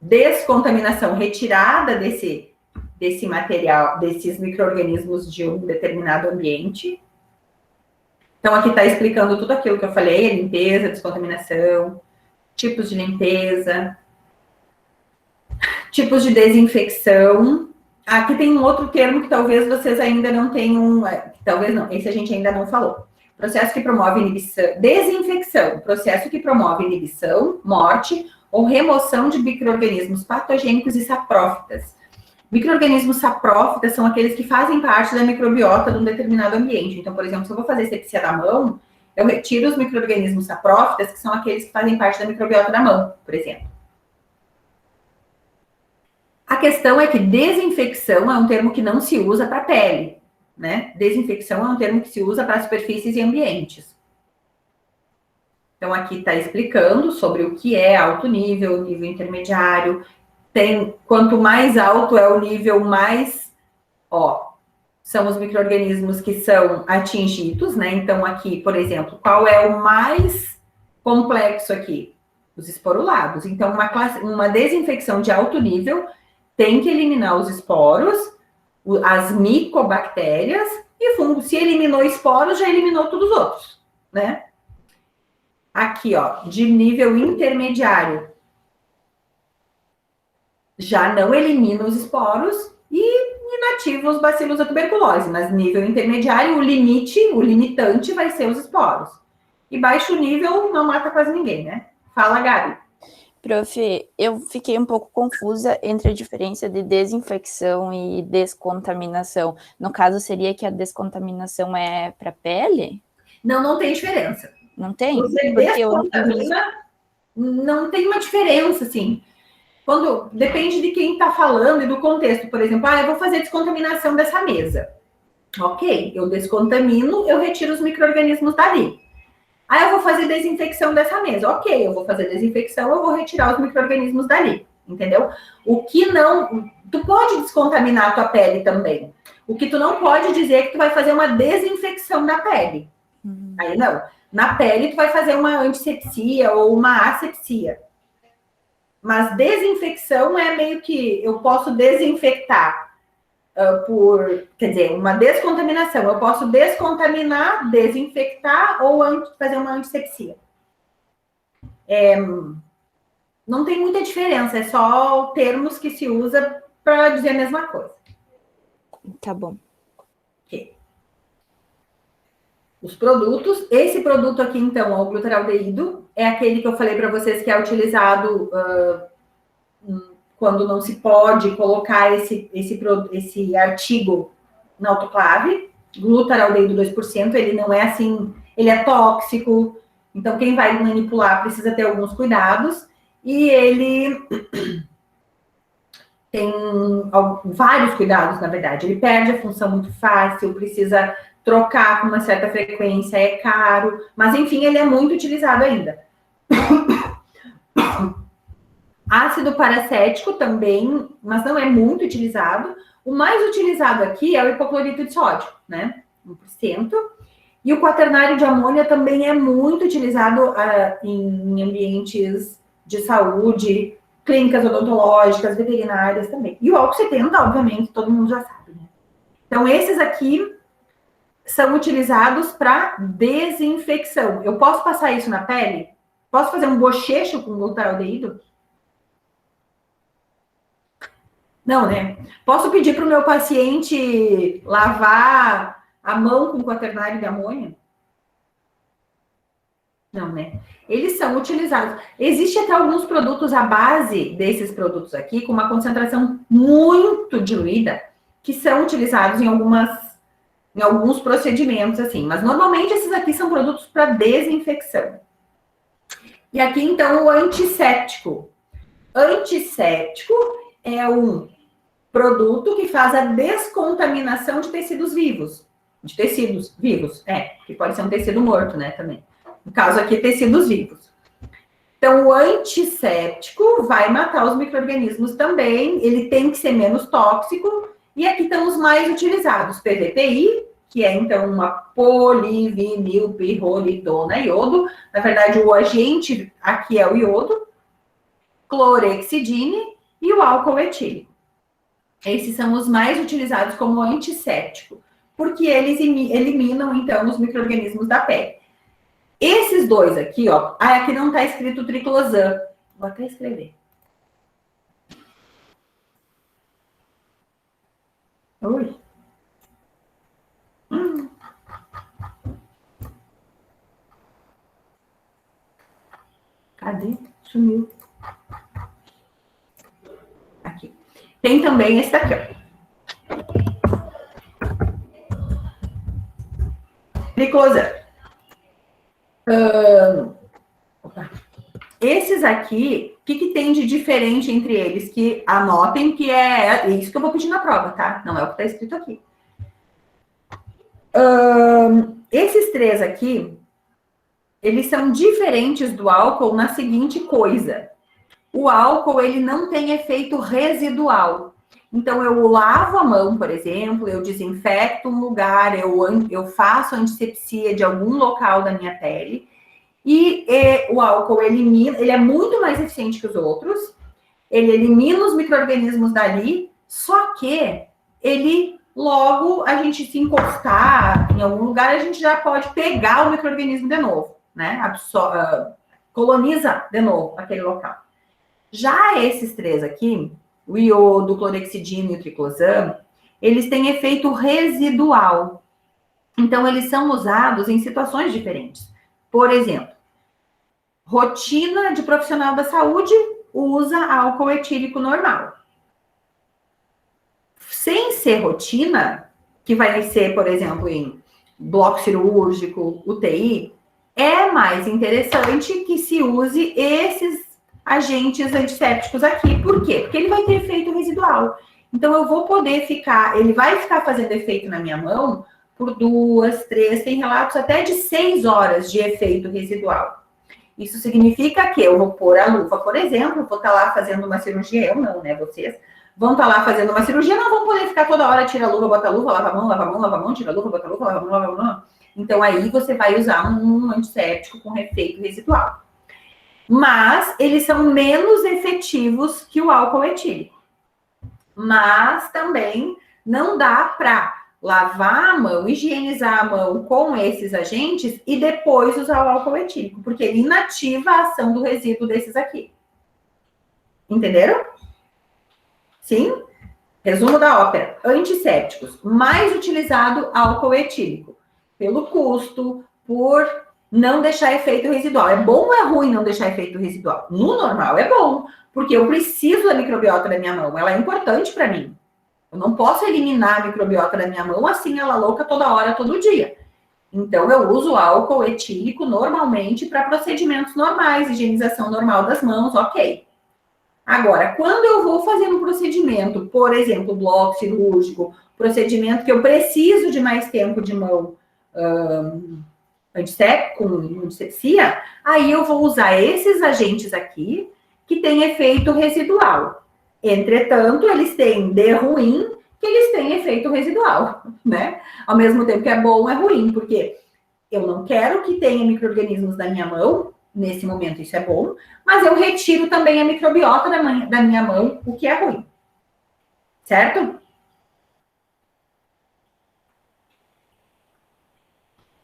Descontaminação, retirada desse material, desses micro-organismos de um determinado ambiente. Então, aqui está explicando tudo aquilo que eu falei, a limpeza, descontaminação, tipos de limpeza, tipos de desinfecção. Aqui tem um outro termo que talvez vocês ainda não tenham, talvez não, esse a gente ainda não falou. Processo que promove inibição, desinfecção, processo que promove inibição, morte ou remoção de micro-organismos patogênicos e saprófitas. Micro-organismos saprófitas são aqueles que fazem parte da microbiota de um determinado ambiente. Então, por exemplo, se eu vou fazer sepsia da mão, eu retiro os micro-organismos saprófitas, que são aqueles que fazem parte da microbiota da mão, por exemplo. A questão é que desinfecção é um termo que não se usa para a pele, né? Desinfecção é um termo que se usa para superfícies e ambientes. Então, aqui está explicando sobre o que é alto nível, nível intermediário. Quanto mais alto é o nível, mais, são os micro-organismos que são atingidos, né? Então, aqui, por exemplo, qual é o mais complexo aqui? Os esporulados. Então, uma desinfecção de alto nível tem que eliminar os esporos, as micobactérias e fungo. Se eliminou esporos, já eliminou todos os outros, né? Aqui, ó, de nível intermediário, já não elimina os esporos e inativa os bacilos da tuberculose, mas nível intermediário, o limitante vai ser os esporos. E baixo nível não mata quase ninguém, né? Fala, Gabi. Prof, eu fiquei um pouco confusa entre a diferença de desinfecção e descontaminação. No caso, seria que a descontaminação é para pele? Não tem diferença. Não tem? Você Porque eu descontamina, não tem uma diferença, assim. Depende de quem está falando e do contexto. Por exemplo, eu vou fazer descontaminação dessa mesa. Ok, eu descontamino, eu retiro os micro-organismos dali. Eu vou fazer desinfecção dessa mesa. Ok, eu vou fazer desinfecção, eu vou retirar os micro-organismos dali. Entendeu? O que não... Tu pode descontaminar a tua pele também. O que tu não pode dizer é que tu vai fazer uma desinfecção da pele. Aí não. Na pele, tu vai fazer uma antisepsia ou uma asepsia. Mas desinfecção é meio que eu posso desinfectar quer dizer, uma descontaminação. Eu posso descontaminar, desinfectar ou fazer uma antisepsia. Não tem muita diferença, é só termos que se usa para dizer a mesma coisa. Tá bom. Okay. Os produtos, esse produto aqui, então, o glutaraldeído, é aquele que eu falei para vocês que é utilizado quando não se pode colocar esse artigo na autoclave. Glutaraldeído 2%, ele não é assim, ele é tóxico, então quem vai manipular precisa ter alguns cuidados, e ele tem vários cuidados, na verdade. Ele perde a função muito fácil, precisa trocar com uma certa frequência, é caro, mas enfim, ele é muito utilizado ainda. Ácido paracético também, mas não é muito utilizado. O mais utilizado aqui é o hipoclorito de sódio, né? 1%. E o quaternário de amônia também é muito utilizado em ambientes de saúde, clínicas odontológicas, veterinárias também. E o álcool 70, obviamente, todo mundo já sabe, né? Então, esses aqui são utilizados para desinfecção. Eu posso passar isso na pele? Posso fazer um bochecho com glutaraldeído? Não, né? Posso pedir para o meu paciente lavar a mão com quaternário de amônia? Não, né? Eles são utilizados. Existe até alguns produtos, a base desses produtos aqui, com uma concentração muito diluída, que são utilizados em alguns procedimentos, assim. Mas, normalmente, esses aqui são produtos para desinfecção. E aqui, então, o antisséptico. Antisséptico é um produto que faz a descontaminação de tecidos vivos. De tecidos vivos, que pode ser um tecido morto, né, também. No caso aqui, tecidos vivos. Então, o antisséptico vai matar os micro-organismos também, ele tem que ser menos tóxico, e aqui estão os mais utilizados, PVPI, que é, então, uma polivinilpirrolidona iodo. Na verdade, o agente aqui é o iodo, clorexidine e o álcool etílico. Esses são os mais utilizados como antisséptico, porque eles eliminam, então, os micro-organismos da pele. Esses dois aqui, ó, aqui não está escrito triclosan. Vou até escrever. Oi. Cadê? Sumiu. Aqui. Tem também esse daqui, ó. Triclosan. Esses aqui, o que tem de diferente entre eles? Que anotem que é isso que eu vou pedir na prova, tá? Não é o que está escrito aqui. Esses três aqui, eles são diferentes do álcool na seguinte coisa. O álcool, ele não tem efeito residual. Então, eu lavo a mão, por exemplo, eu desinfecto um lugar, eu faço antisepsia de algum local da minha pele, e o álcool elimina, ele é muito mais eficiente que os outros, ele elimina os micro-organismos dali, só que ele, logo, a gente se encostar em algum lugar, a gente já pode pegar o micro-organismo de novo, né? Coloniza de novo aquele local. Já esses três aqui, o iodo, o clorexidina e o triclosan, eles têm efeito residual. Então, eles são usados em situações diferentes. Por exemplo, rotina de profissional da saúde usa álcool etílico normal. Sem ser rotina, que vai ser, por exemplo, em bloco cirúrgico, UTI, é mais interessante que se use esses agentes antissépticos aqui. Por quê? Porque ele vai ter efeito residual. Então, eu vou poder ele vai ficar fazendo efeito na minha mão por 2, 3, tem relatos até de 6 horas de efeito residual. Isso significa que eu vou pôr a luva, por exemplo, vou estar lá fazendo uma cirurgia, eu não, né, vocês vão estar lá fazendo uma cirurgia, não vão poder ficar toda hora, tira a luva, bota a luva, lava a mão, lava a mão, lava a mão, tira a luva, bota a luva, lava a mão, lava a mão. Então, aí você vai usar um antisséptico com efeito residual. Mas, eles são menos efetivos que o álcool etílico. Mas, também, não dá para lavar a mão, higienizar a mão com esses agentes e depois usar o álcool etílico, porque ele inativa a ação do resíduo desses aqui. Entenderam? Sim? Resumo da ópera. Antissépticos. Mais utilizado álcool etílico. Pelo custo, por não deixar efeito residual. É bom ou é ruim não deixar efeito residual? No normal é bom, porque eu preciso da microbiota da minha mão. Ela é importante para mim. Eu não posso eliminar a microbiota da minha mão assim, ela louca toda hora, todo dia. Então, eu uso álcool etílico normalmente para procedimentos normais, higienização normal das mãos, ok. Agora, quando eu vou fazer um procedimento, por exemplo, bloco cirúrgico, procedimento que eu preciso de mais tempo de mão antisséptico, com antissepsia, aí eu vou usar esses agentes aqui, que têm efeito residual. Entretanto, eles têm de ruim que eles têm efeito residual, né? Ao mesmo tempo que é bom, é ruim, porque eu não quero que tenha micro-organismos na minha mão, nesse momento isso é bom, mas eu retiro também a microbiota da minha mão, o que é ruim. Certo?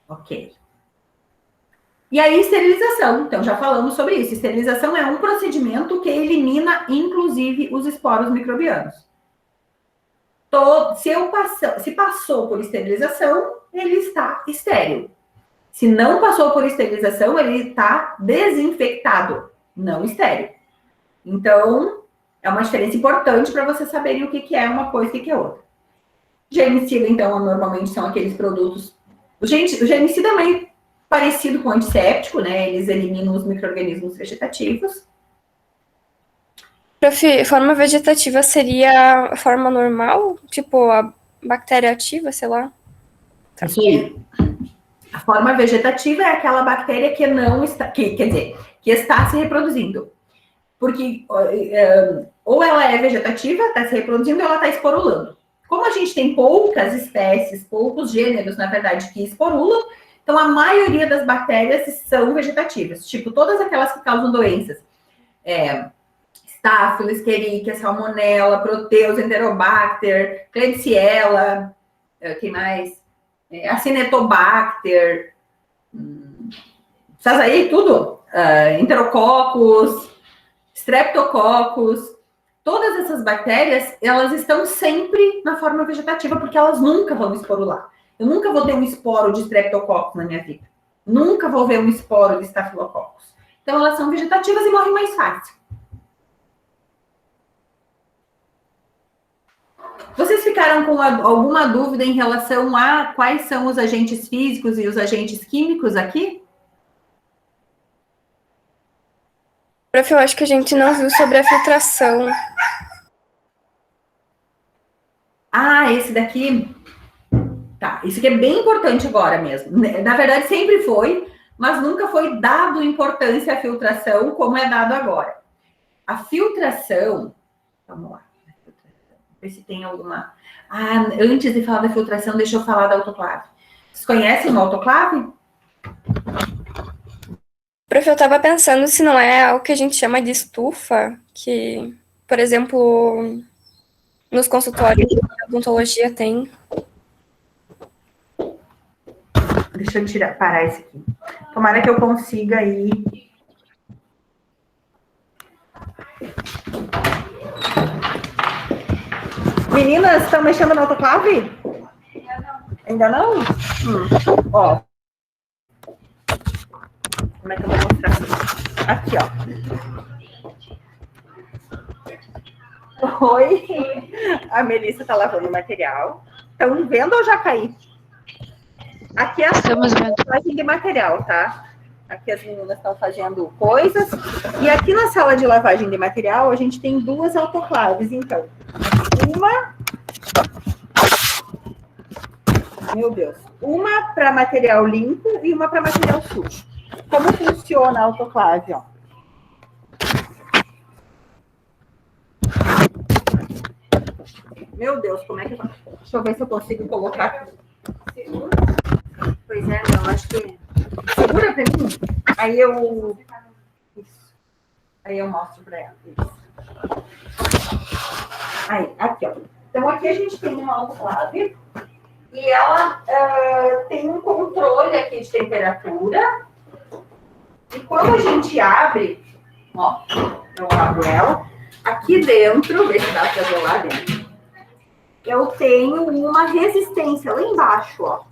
Ok. E aí, esterilização. Então, já falamos sobre isso. Esterilização é um procedimento que elimina, inclusive, os esporos microbianos. Se passou por esterilização, ele está estéril. Se não passou por esterilização, ele está desinfectado, não estéril. Então, é uma diferença importante para vocês saberem o que é uma coisa e o que é outra. Germicida, então, normalmente são aqueles produtos... O germicida é meio parecido com o antisséptico, né? Eles eliminam os micro-organismos vegetativos. Prof, forma vegetativa seria a forma normal? Tipo, a bactéria ativa, sei lá? Isso aí. A forma vegetativa é aquela bactéria que não está... quer dizer, que está se reproduzindo. Porque ou ela é vegetativa, está se reproduzindo, ou ela está esporulando. Como a gente tem poucas espécies, poucos gêneros, na verdade, que esporulam, então a maioria das bactérias são vegetativas. Tipo, todas aquelas que causam doenças. Staphylo, Escherichia, Salmonella, Proteus, Enterobacter, Klebsiella, que mais? Acinetobacter, essas aí, tudo. Enterococcus, Streptococcus. Todas essas bactérias, elas estão sempre na forma vegetativa, porque elas nunca vão esporular. Eu nunca vou ter um esporo de Streptococcus na minha vida. Nunca vou ver um esporo de Staphylococcus. Então, elas são vegetativas e morrem mais fácil. Vocês ficaram com alguma dúvida em relação a quais são os agentes físicos e os agentes químicos aqui? Prof, eu acho que a gente não viu sobre a filtração. Ah, esse daqui... Tá, isso aqui é bem importante agora mesmo. Na verdade, sempre foi, mas nunca foi dado importância à filtração como é dado agora. A filtração... Vamos lá. Ver se tem alguma... Ah, antes de falar da filtração, deixa eu falar da autoclave. Vocês conhecem uma autoclave? Prof, eu tava pensando se não é o que a gente chama de estufa, que por exemplo, nos consultórios de odontologia tem. Deixa eu parar esse aqui. Tomara que eu consiga ir. Meninas, estão mexendo no autoclave? Ainda não? Ó. Como é que eu vou mostrar aqui? Aqui, ó. Oi. A Melissa tá lavando o material. Estão vendo ou já caí? Aqui é a lavagem de material, tá? Aqui as meninas estão fazendo coisas. E aqui na sala de lavagem de material, a gente tem 2 autoclaves, então. Uma... Meu Deus. Uma para material limpo e uma para material sujo. Como funciona a autoclave, ó? Meu Deus, como é que... Deixa eu ver se eu consigo colocar aqui. Pois é, não, acho que... Segura pra mim. Aí eu... Isso. Aí eu mostro pra ela. Isso. Aí, aqui, ó. Então, aqui a gente tem uma autoclave e ela tem um controle aqui de temperatura. E quando a gente abre, ó, eu abro ela, aqui dentro, vê se dá pra ver lá dentro, eu tenho uma resistência lá embaixo, ó.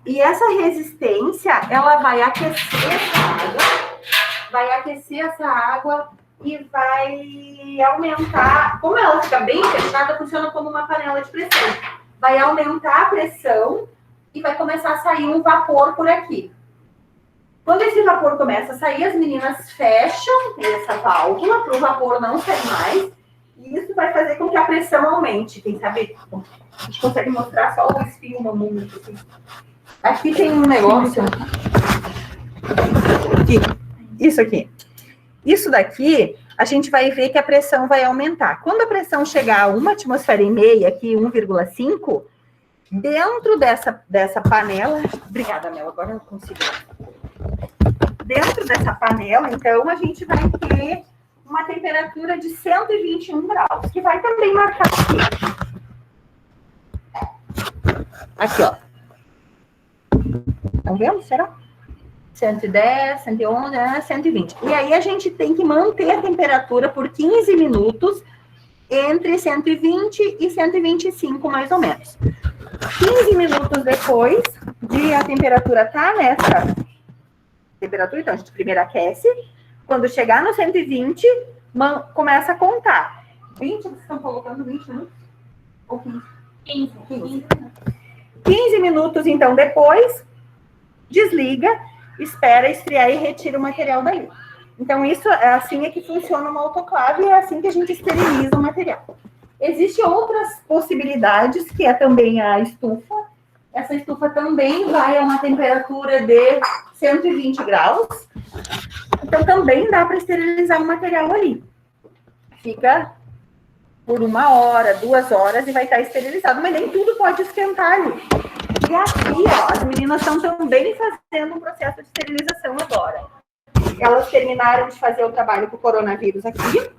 E essa resistência, ela vai aquecer essa água e vai aumentar. Como ela fica bem fechada, funciona como uma panela de pressão. Vai aumentar a pressão e vai começar a sair um vapor por aqui. Quando esse vapor começa a sair, as meninas fecham essa válvula para o vapor não sair mais. E isso vai fazer com que a pressão aumente. Quem sabe, a gente consegue mostrar só o espinho mamômetro aqui. Aqui tem um negócio. Aqui. Isso aqui. Isso daqui, a gente vai ver que a pressão vai aumentar. Quando a pressão chegar a 1,5 atmosfera, aqui 1,5, dentro dessa panela... Obrigada, Mel, agora eu consigo. Dentro dessa panela, então, a gente vai ter uma temperatura de 121 graus, que vai também marcar aqui. Aqui, ó. Estão vendo? Será? 110, 111, 120. E aí a gente tem que manter a temperatura por 15 minutos entre 120 e 125, mais ou menos. 15 minutos depois de a temperatura estar nessa temperatura, então a gente primeiro aquece. Quando chegar no 120, começa a contar. 20, vocês estão colocando 20 minutos? Ou 15? 15 minutos, então, depois, desliga, espera esfriar e retira o material daí. Então, isso é assim que funciona uma autoclave e é assim que a gente esteriliza o material. Existem outras possibilidades, que é também a estufa. Essa estufa também vai a uma temperatura de 120 graus. Então, também dá para esterilizar o material ali. Fica por 1 hora, 2 horas e vai estar esterilizado, mas nem tudo pode esquentar ali. E aqui, ó, as meninas estão também fazendo um processo de esterilização agora. Elas terminaram de fazer o trabalho com o coronavírus aqui.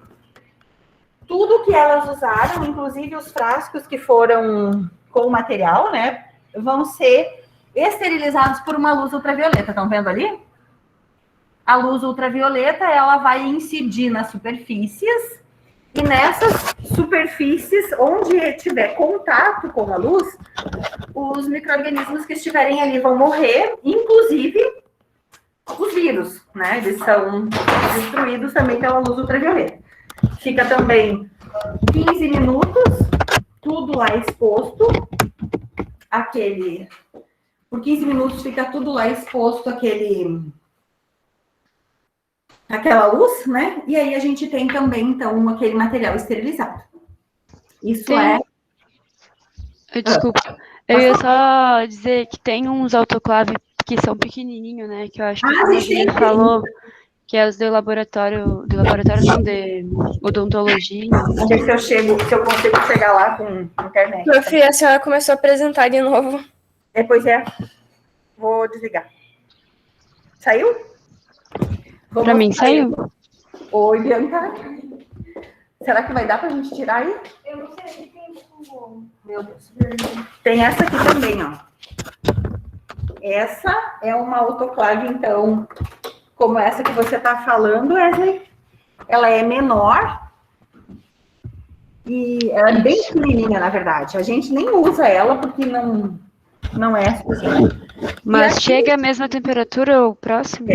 Tudo que elas usaram, inclusive os frascos que foram com o material, né, vão ser esterilizados por uma luz ultravioleta. Estão vendo ali? A luz ultravioleta, ela vai incidir nas superfícies, e nessas superfícies, onde tiver contato com a luz, os micro-organismos que estiverem ali vão morrer, inclusive os vírus, né? Eles são destruídos também pela luz ultravioleta. Fica também 15 minutos, tudo lá exposto, por 15 minutos fica tudo lá exposto, aquela luz, né? E aí a gente tem também, então, aquele material esterilizado. Isso Desculpa. Eu ia só dizer que tem uns autoclaves que são pequenininhos, né? Que eu acho que a gente falou, que é os de laboratório não, de odontologia. Deixa se eu consigo chegar lá com internet. Meu filho, a senhora começou a apresentar de novo. Pois é. Vou desligar. Saiu? Para mim saiu. Oi, Bianca. Será que vai dar pra gente tirar aí? Eu não sei se tem Meu Deus. Tem essa aqui também, ó. Essa é uma autoclave, então, como essa que você tá falando, ela é menor e ela é bem pequenininha, na verdade. A gente nem usa ela porque não é suficiente. Mas aqui, chega a mesma temperatura o próximo?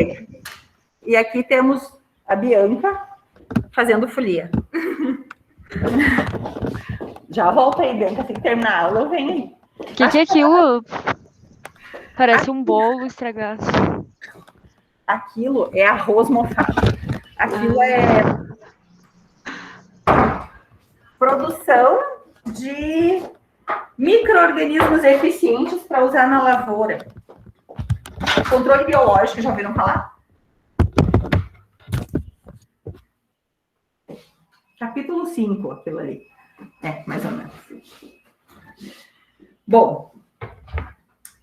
E aqui temos a Bianca fazendo folia. Já volta aí, Bianca, tem que terminar a aula, vem aí. O que é aquilo? Parece um bolo estragado. Aquilo é arroz mofado. Aquilo é produção de micro-organismos eficientes para usar na lavoura. Controle biológico, já ouviram falar? Capítulo 5, aquilo ali. Mais ou menos. Bom,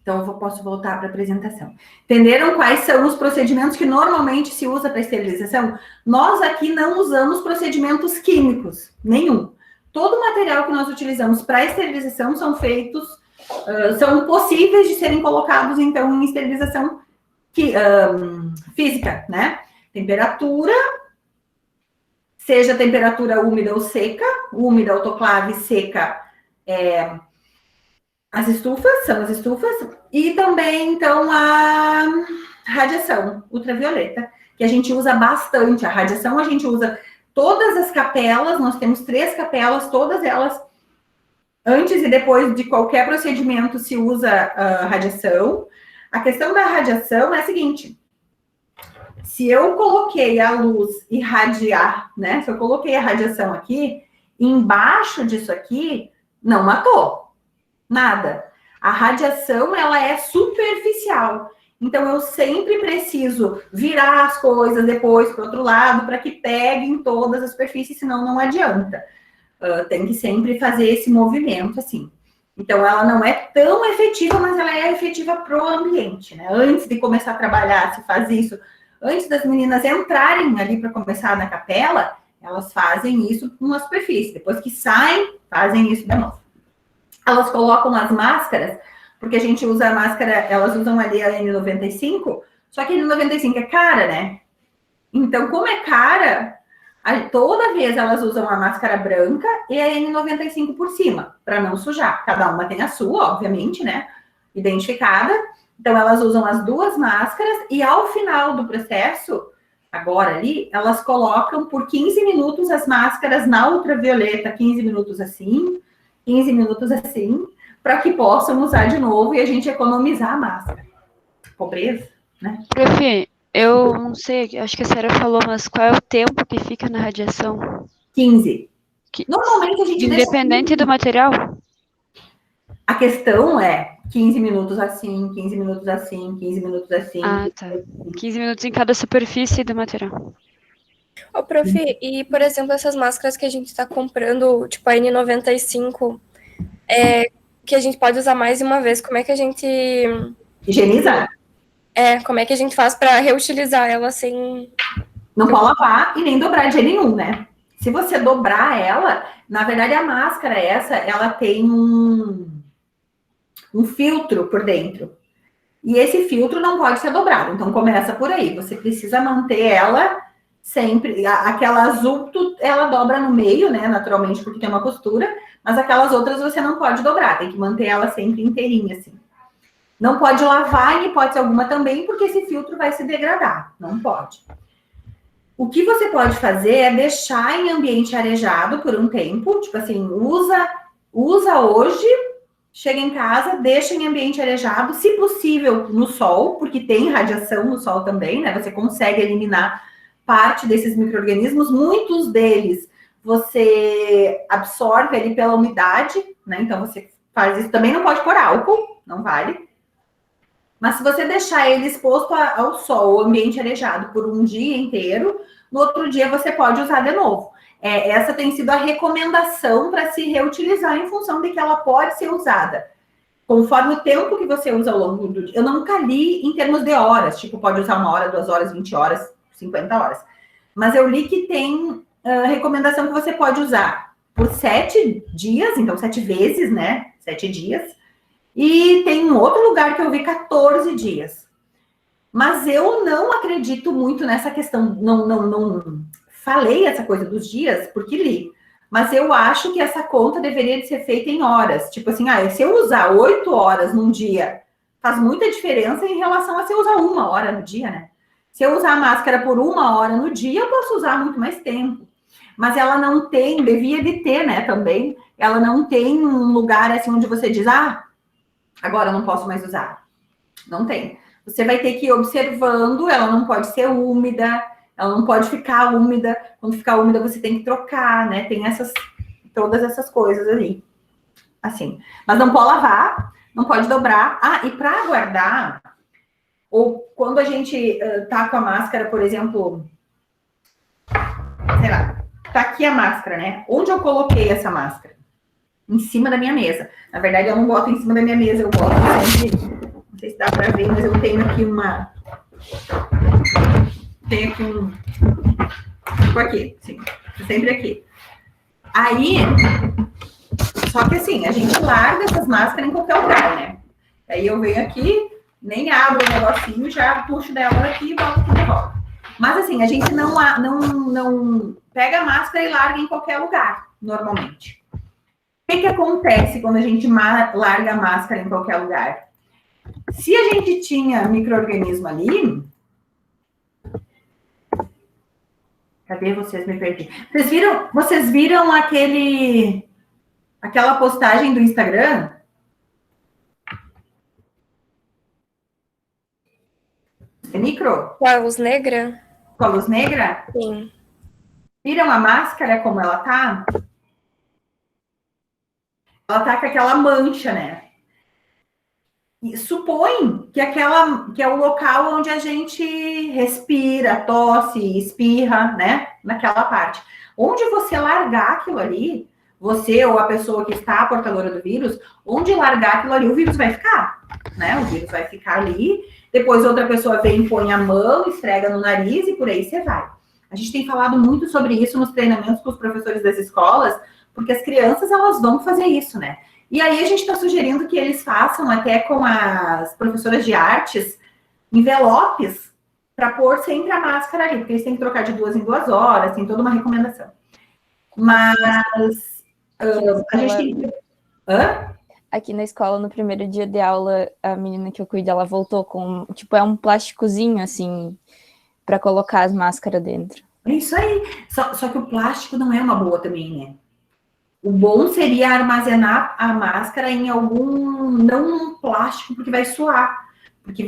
então eu posso voltar para a apresentação. Entenderam quais são os procedimentos que normalmente se usa para esterilização? Nós aqui não usamos procedimentos químicos, nenhum. Todo o material que nós utilizamos para esterilização são possíveis de serem colocados, então, em esterilização física, né? Temperatura, seja temperatura úmida ou seca, úmida, autoclave, seca, são as estufas, e também, então, a radiação ultravioleta, que a gente usa bastante. A radiação a gente usa todas as capelas, nós temos 3 capelas, todas elas, antes e depois de qualquer procedimento, se usa radiação. A questão da radiação é a seguinte: se eu coloquei a luz irradiar, né? Se eu coloquei a radiação aqui, embaixo disso aqui, não matou nada. A radiação, ela é superficial. Então, eu sempre preciso virar as coisas depois para o outro lado, para que peguem todas as superfícies, senão não adianta. Tem que sempre fazer esse movimento, assim. Então, ela não é tão efetiva, mas ela é efetiva para o ambiente, né? Antes de começar a trabalhar, se faz isso, antes das meninas entrarem ali para começar na capela, elas fazem isso com a superfície. Depois que saem, fazem isso de novo. Elas colocam as máscaras, porque a gente usa a máscara, elas usam ali a N95, só que a N95 é cara, né? Então, como é cara, toda vez elas usam a máscara branca e a N95 por cima, para não sujar. Cada uma tem a sua, obviamente, né? Identificada. Então, elas usam as 2 máscaras e ao final do processo, agora ali, elas colocam por 15 minutos as máscaras na ultravioleta, 15 minutos assim, 15 minutos assim, para que possam usar de novo e a gente economizar a máscara. Pobreza, né? Prof, eu não sei, acho que a senhora falou, mas qual é o tempo que fica na radiação? 15. Normalmente a gente independente do material? A questão é 15 minutos assim, 15 minutos assim, 15 minutos assim. Ah, tá. 15 minutos em cada superfície do material. Ô, prof, e, por exemplo, essas máscaras que a gente está comprando, tipo a N95, que a gente pode usar mais de uma vez, como é que a gente... Higienizar. Como é que a gente faz para reutilizar ela sem... Não pode lavar e nem dobrar de jeito nenhum, né? Se você dobrar ela, na verdade a máscara ela tem um filtro por dentro. E esse filtro não pode ser dobrado, então começa por aí. Você precisa manter ela sempre, aquela azul, ela dobra no meio, né, naturalmente, porque tem uma costura, mas aquelas outras você não pode dobrar, tem que manter ela sempre inteirinha, assim. Não pode lavar em hipótese alguma também, porque esse filtro vai se degradar, não pode. O que você pode fazer é deixar em ambiente arejado por um tempo, tipo assim, usa hoje, chega em casa, deixa em ambiente arejado, se possível no sol, porque tem radiação no sol também, né, você consegue eliminar parte desses micro-organismos, muitos deles você absorve ali pela umidade, né? Então você faz isso. Também não pode pôr álcool, não vale. Mas se você deixar ele exposto ao sol, ao ambiente arejado, por um dia inteiro, no outro dia você pode usar de novo. Essa tem sido a recomendação para se reutilizar em função de que ela pode ser usada conforme o tempo que você usa ao longo do dia. Eu nunca li em termos de horas, tipo, pode usar 1 hora, 2 horas, 20 horas, 50 horas. Mas eu li que tem recomendação que você pode usar por 7 dias, então 7 vezes, né? 7 dias. E tem um outro lugar que eu vi 14 dias. Mas eu não acredito muito nessa questão, não falei essa coisa dos dias, porque li. Mas eu acho que essa conta deveria de ser feita em horas. Tipo assim, se eu usar 8 horas num dia, faz muita diferença em relação a se eu usar 1 hora no dia, né? Se eu usar a máscara por 1 hora no dia, eu posso usar muito mais tempo. Mas ela não tem, devia de ter, né, também, ela não tem um lugar assim onde você diz, agora eu não posso mais usar. Não tem. Você vai ter que ir observando, ela não pode ser úmida, ela não pode ficar úmida. Quando ficar úmida, você tem que trocar, né? Tem todas essas coisas ali. Assim. Mas não pode lavar, não pode dobrar. E para guardar, ou quando a gente tá com a máscara, por exemplo, sei lá, tá aqui a máscara, né? Onde eu coloquei essa máscara? Em cima da minha mesa. Na verdade, eu não boto em cima da minha mesa, eu boto sempre... Não sei se dá para ver, mas eu tenho aqui Tipo aqui, sim. Sempre aqui. Aí, só que assim, a gente larga essas máscaras em qualquer lugar, né? Aí eu venho aqui, nem abro o negocinho, já puxo dela aqui e boto aqui de volta. Mas assim, a gente não pega a máscara e larga em qualquer lugar, normalmente. O que acontece quando a gente larga a máscara em qualquer lugar? Se a gente tinha micro-organismo ali... Cadê vocês? Me perdi. Vocês viram aquela postagem do Instagram? É micro? Com a luz negra? Com a luz negra? Sim. Viram a máscara como ela tá? Ela tá com aquela mancha, né? E supõe que que é o local onde a gente respira, tosse, espirra, né? Naquela parte. Onde você largar aquilo ali, você ou a pessoa que está portadora do vírus, onde largar aquilo ali, o vírus vai ficar, né? O vírus vai ficar ali, depois outra pessoa vem, põe a mão, esfrega no nariz e por aí você vai. A gente tem falado muito sobre isso nos treinamentos com os professores das escolas, porque as crianças, elas vão fazer isso, né? E aí a gente está sugerindo que eles façam até com as professoras de artes envelopes para pôr sempre a máscara ali, porque eles têm que trocar de 2 em 2 horas, tem toda uma recomendação. Mas a gente tem... Aqui na escola, no primeiro dia de aula, a menina que eu cuido, ela voltou com, tipo, é um plásticozinho, assim, para colocar as máscaras dentro. É isso aí. Só que o plástico não é uma boa também, né? O bom seria armazenar a máscara em não um plástico, porque vai suar. Porque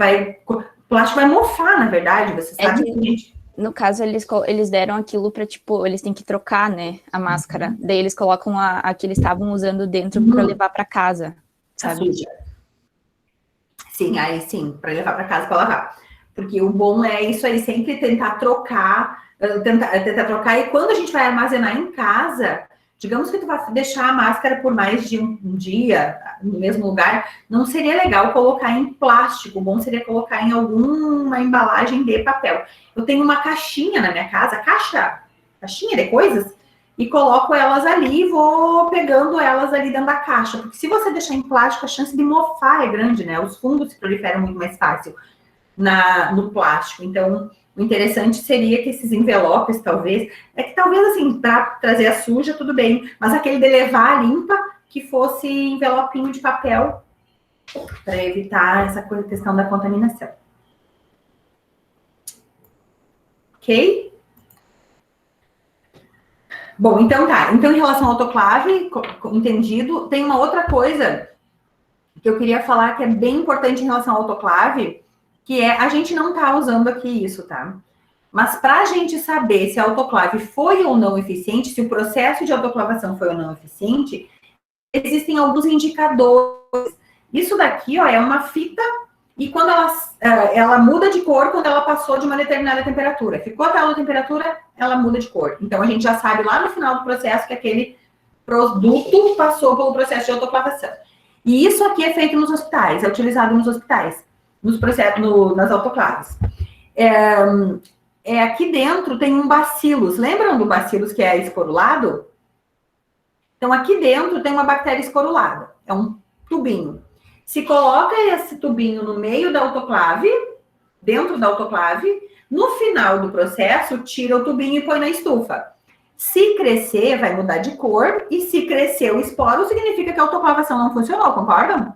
o plástico vai mofar, na verdade, você sabe que, gente... No caso, eles deram aquilo para, tipo, eles têm que trocar, né, a máscara. Daí eles colocam a que eles estavam usando dentro para levar para casa, sabe? Sim, aí sim, para levar para casa para lavar. Porque o bom é isso aí, sempre tentar trocar, e quando a gente vai armazenar em casa... Digamos que tu vai deixar a máscara por mais de um dia no mesmo lugar, não seria legal colocar em plástico, o bom seria colocar em alguma embalagem de papel. Eu tenho uma caixinha na minha casa, caixinha de coisas, e coloco elas ali e vou pegando elas ali dentro da caixa, porque se você deixar em plástico, a chance de mofar é grande, né? Os fungos se proliferam muito mais fácil no plástico, então... O interessante seria que esses envelopes, talvez assim, para trazer a suja, tudo bem, mas aquele de levar a limpa, que fosse envelopinho de papel, para evitar essa questão da contaminação. Ok? Bom, então tá. Então, em relação ao autoclave, entendido, tem uma outra coisa que eu queria falar que é bem importante em relação ao autoclave, que é, a gente não tá usando aqui isso, tá? Mas para a gente saber se a autoclave foi ou não eficiente, se o processo de autoclavação foi ou não eficiente, existem alguns indicadores. Isso daqui, ó, é uma fita, e quando ela muda de cor quando ela passou de uma determinada temperatura. Ficou a tal temperatura, ela muda de cor. Então, a gente já sabe lá no final do processo que aquele produto passou pelo processo de autoclavação. E isso aqui é feito nos hospitais, é utilizado nos hospitais. Nas autoclaves. aqui dentro tem um bacillus. Lembram do bacillus que é esporulado? Então, aqui dentro tem uma bactéria esporulada. É um tubinho. Se coloca esse tubinho no meio da autoclave, dentro da autoclave, no final do processo, tira o tubinho e põe na estufa. Se crescer, vai mudar de cor. E se crescer o esporo, significa que a autoclavação não funcionou, concordam?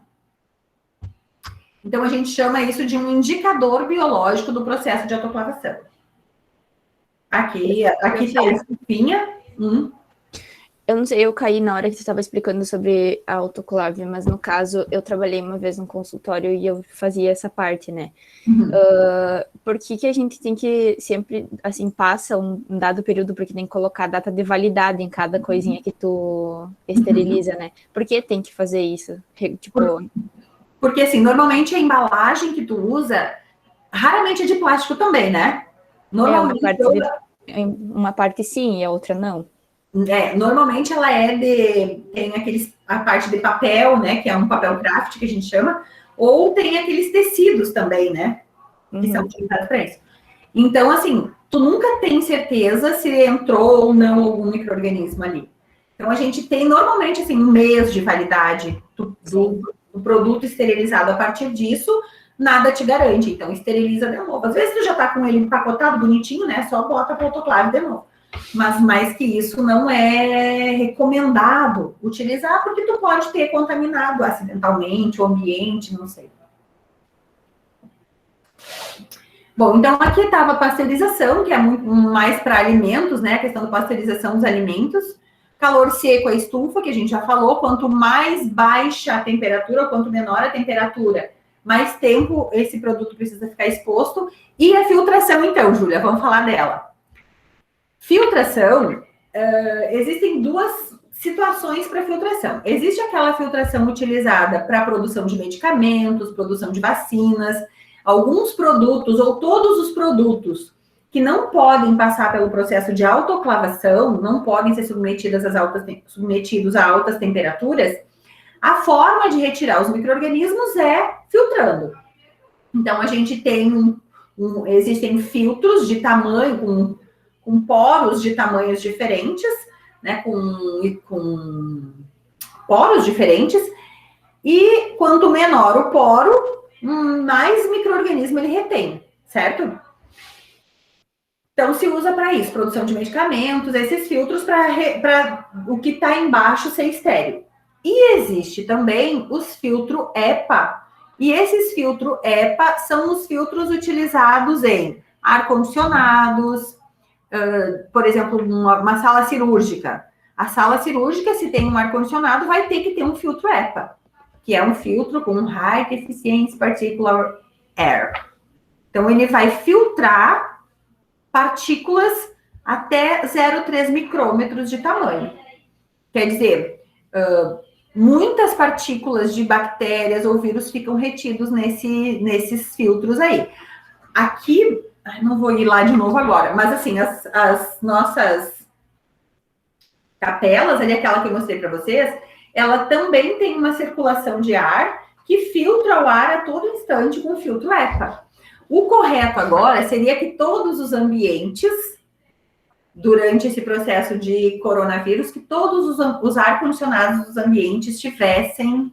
Então, a gente chama isso de um indicador biológico do processo de autoclavação. Aqui está a estufinha. Eu não sei, eu caí na hora que você estava explicando sobre a autoclave, mas no caso, eu trabalhei uma vez no consultório e eu fazia essa parte, né? Por que a gente tem que sempre, assim, passa um dado período, porque tem que colocar a data de validade em cada coisinha que tu esteriliza, né? Por que tem que fazer isso? Tipo... Porque, assim, normalmente a embalagem que tu usa, raramente é de plástico também, né? Normalmente uma parte sim e a outra não. Normalmente ela tem a parte de papel, né, que é um papel craft que a gente chama, ou tem aqueles tecidos também, né, que são utilizados para isso. Então, assim, tu nunca tem certeza se entrou ou não algum micro-organismo ali. Então, a gente tem normalmente, assim, um mês de validade do produto esterilizado. A partir disso, nada te garante. Então, esteriliza de novo. Às vezes tu já tá com ele empacotado, bonitinho, né, só bota para autoclave de novo. Mas mais que isso, não é recomendado utilizar, porque tu pode ter contaminado acidentalmente o ambiente, não sei. Bom, então aqui estava a pasteurização, que é muito mais para alimentos, né? A questão da pasteurização dos alimentos. Calor seco, a estufa, que a gente já falou. Quanto mais baixa a temperatura, quanto menor a temperatura, mais tempo esse produto precisa ficar exposto. E a filtração, então, Júlia, vamos falar dela. Filtração, existem duas situações para filtração. Existe aquela filtração utilizada para a produção de medicamentos, produção de vacinas, alguns produtos ou todos os produtos que não podem passar pelo processo de autoclavação, não podem ser submetidos a altas temperaturas. A forma de retirar os micro-organismos é filtrando. Então, a gente tem existem filtros de tamanho, com poros de tamanhos diferentes, né, com poros diferentes, e quanto menor o poro, mais micro-organismo ele retém, certo? Então, se usa para isso, produção de medicamentos, esses filtros para o que está embaixo ser estéril. E existe também os filtros EPA, e esses filtros EPA são os filtros utilizados em ar-condicionados, por exemplo, uma sala cirúrgica. A sala cirúrgica, se tem um ar-condicionado, vai ter que ter um filtro EPA, que é um filtro com High Efficiency Particulate Air. Então, ele vai filtrar partículas até 0,3 micrômetros de tamanho. Quer dizer, muitas partículas de bactérias ou vírus ficam retidos nesses filtros aí. Aqui, não vou ir lá de novo agora, mas assim, as nossas capelas, ali aquela que eu mostrei para vocês, ela também tem uma circulação de ar que filtra o ar a todo instante com filtro EPA. O correto agora seria que todos os ambientes, durante esse processo de coronavírus, que todos os ar-condicionados dos ambientes tivessem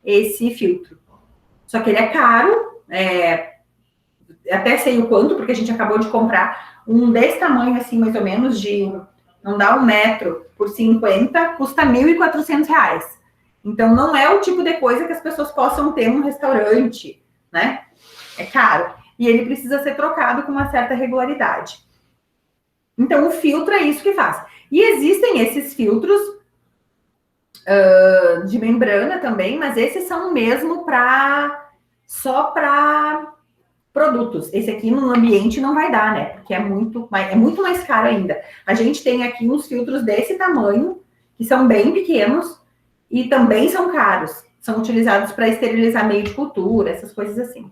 esse filtro. Só que ele é caro, até sei o quanto, porque a gente acabou de comprar um desse tamanho, assim, mais ou menos, não dá 1 metro por 50, custa R$ 1.400. Então, não é o tipo de coisa que as pessoas possam ter num restaurante, né? É caro. E ele precisa ser trocado com uma certa regularidade. Então, o filtro é isso que faz. E existem esses filtros de membrana também, mas esses são mesmo só para produtos. Esse aqui no ambiente não vai dar, né? Porque é muito mais caro ainda. A gente tem aqui uns filtros desse tamanho, que são bem pequenos e também são caros. São utilizados para esterilizar meio de cultura, essas coisas assim.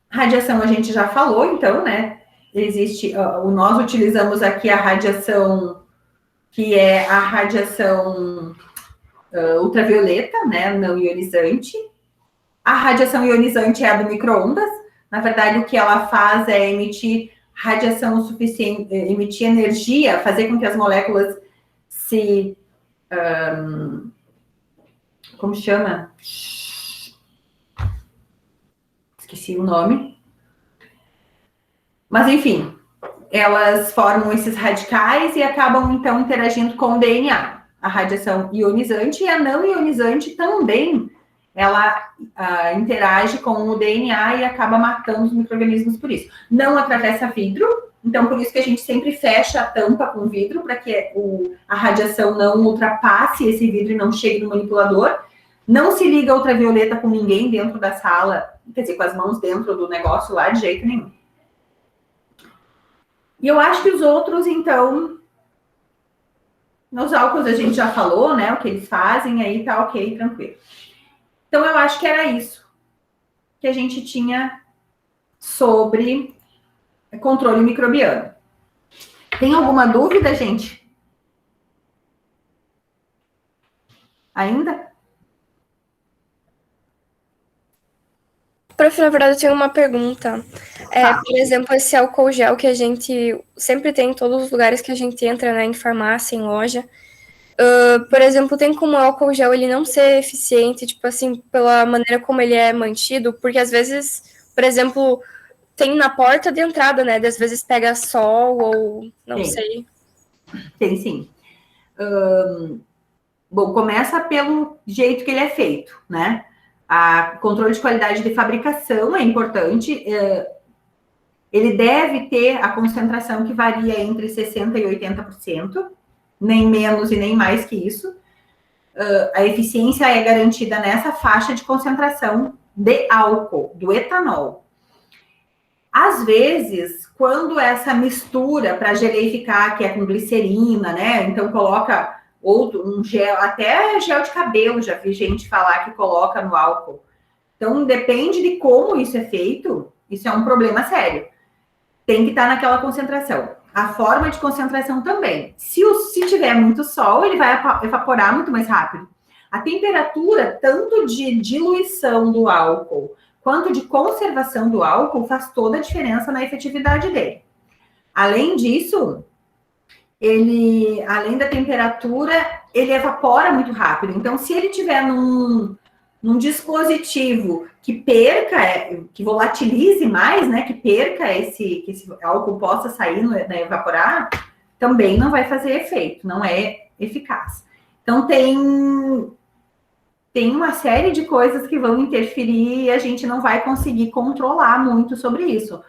Radiação a gente já falou, então, né? Nós utilizamos aqui a radiação, que é a radiação ultravioleta, né? Não ionizante. A radiação ionizante é a do micro-ondas. Na verdade, o que ela faz é emitir radiação suficiente, emitir energia, fazer com que as moléculas se... como chama? Esqueci o nome. Mas, enfim, elas formam esses radicais e acabam, então, interagindo com o DNA. A radiação ionizante e a não ionizante também, ela interage com o DNA e acaba matando os micro-organismos por isso. Não atravessa vidro, então por isso que a gente sempre fecha a tampa com vidro, para que a radiação não ultrapasse esse vidro e não chegue no manipulador. Não se liga ultravioleta com ninguém dentro da sala, quer dizer, com as mãos dentro do negócio lá, de jeito nenhum. E eu acho que os outros, então, nos álcools a gente já falou, né, o que eles fazem, aí tá ok, tranquilo. Então, eu acho que era isso que a gente tinha sobre controle microbiano. Tem alguma dúvida, gente? Ainda? Prof, na verdade, eu tenho uma pergunta. Por exemplo, esse álcool gel que a gente sempre tem em todos os lugares que a gente entra, né, em farmácia, em loja. Por exemplo, tem como o álcool gel ele não ser eficiente, tipo assim, pela maneira como ele é mantido? Porque às vezes, por exemplo, tem na porta de entrada, né? Às vezes pega sol ou não sei. Tem sim. Bom, começa pelo jeito que ele é feito, né? A controle de qualidade de fabricação é importante. Ele deve ter a concentração que varia entre 60% e 80%, nem menos e nem mais que isso. A eficiência é garantida nessa faixa de concentração de álcool, do etanol. Às vezes, quando essa mistura para geleificar, que é com glicerina, né? Então coloca um gel, até gel de cabelo, já vi gente falar que coloca no álcool. Então, depende de como isso é feito, isso é um problema sério. Tem que estar naquela concentração. A forma de concentração também. Se tiver muito sol, ele vai evaporar muito mais rápido. A temperatura, tanto de diluição do álcool, quanto de conservação do álcool, faz toda a diferença na efetividade dele. Além disso, além da temperatura, ele evapora muito rápido. Então, se ele tiver num dispositivo que perca, que volatilize mais, né, que perca que esse álcool possa sair, né, evaporar, também não vai fazer efeito, não é eficaz. Então, tem uma série de coisas que vão interferir e a gente não vai conseguir controlar muito sobre isso.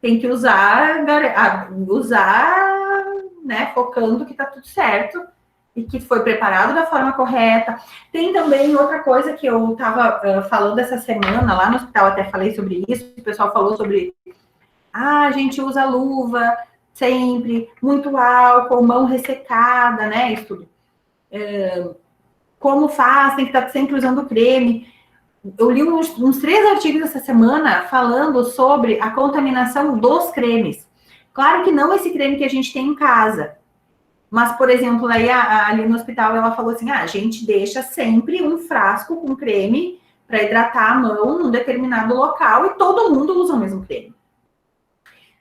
Tem que usar, né, focando que tá tudo certo e que foi preparado da forma correta. Tem também outra coisa que eu estava falando essa semana, lá no hospital até falei sobre isso, o pessoal falou sobre, a gente usa luva sempre, muito álcool, mão ressecada, né, isso tudo. Como faz, tem que estar sempre usando creme. Eu li uns 3 artigos essa semana falando sobre a contaminação dos cremes. Claro que não esse creme que a gente tem em casa, mas, por exemplo, aí ali no hospital ela falou assim, a gente deixa sempre um frasco com creme para hidratar a mão num determinado local e todo mundo usa o mesmo creme.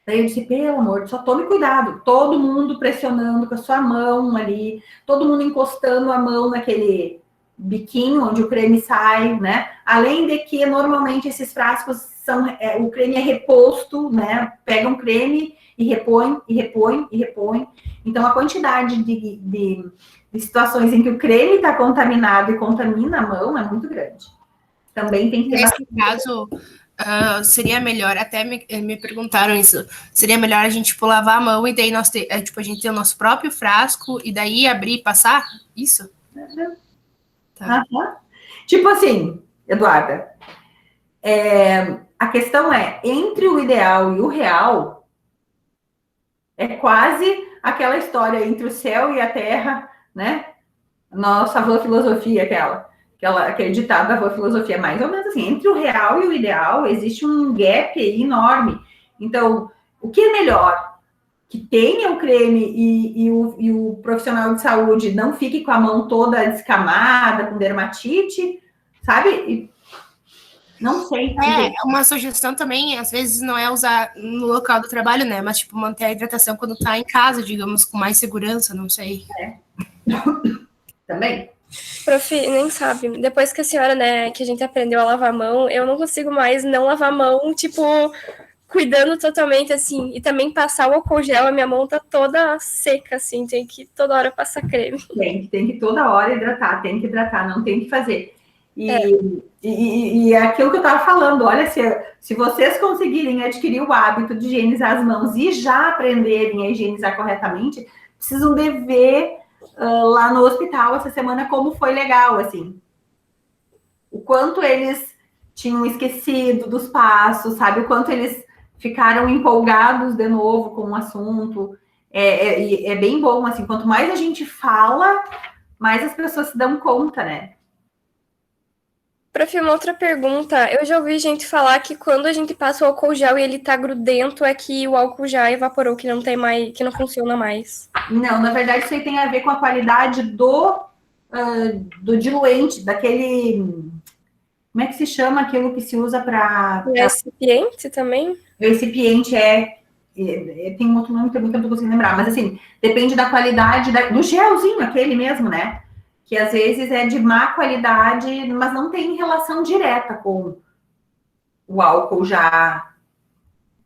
Daí eu disse, pelo amor, só tome cuidado. Todo mundo pressionando com a sua mão ali, todo mundo encostando a mão naquele biquinho onde o creme sai, né? Além de que, normalmente, esses frascos o creme é reposto, né? Pega um creme e repõe, e repõe, e repõe. Então, a quantidade de situações em que o creme está contaminado e contamina a mão é muito grande. Também tem que ter... Nesse caso, seria melhor, até me perguntaram isso, seria melhor a gente, tipo, lavar a mão e daí a gente ter o nosso próprio frasco e daí abrir e passar? Isso? Tá. Tipo assim, Eduarda, a questão é, entre o ideal e o real, é quase aquela história entre o céu e a terra, né? Nossa avó filosofia, aquele ditado da avó filosofia, mais ou menos assim, entre o real e o ideal, existe um gap aí enorme. Então, o que é melhor? Que tenha o creme e o profissional de saúde não fique com a mão toda descamada, com dermatite, sabe? Não sei. Uma sugestão também, às vezes, não é usar no local do trabalho, né? Mas, tipo, manter a hidratação quando tá em casa, digamos, com mais segurança, não sei. Também. Prof, nem sabe. Depois que a senhora, né, que a gente aprendeu a lavar a mão, eu não consigo mais não lavar a mão, tipo, cuidando totalmente, assim. E também passar o álcool gel, a minha mão tá toda seca, assim, tem que toda hora passar creme. Tem que toda hora hidratar, tem que hidratar, não tem que fazer. E é aquilo que eu estava falando, olha, se vocês conseguirem adquirir o hábito de higienizar as mãos e já aprenderem a higienizar corretamente, precisam de ver lá no hospital essa semana como foi legal, assim. O quanto eles tinham esquecido dos passos, sabe? O quanto eles ficaram empolgados de novo com o assunto. É bem bom, assim, quanto mais a gente fala, mais as pessoas se dão conta, né? Prof, uma outra pergunta. Eu já ouvi gente falar que quando a gente passa o álcool gel e ele tá grudento, é que o álcool já evaporou, que não tem mais, que não funciona mais. Não, na verdade, isso aí tem a ver com a qualidade do diluente, daquele... Como é que se chama aquilo que se usa para... O recipiente também? O recipiente tem um outro nome também que eu não tô conseguindo lembrar, mas assim, depende da qualidade do gelzinho, aquele mesmo, né? Que às vezes é de má qualidade, mas não tem relação direta com o álcool já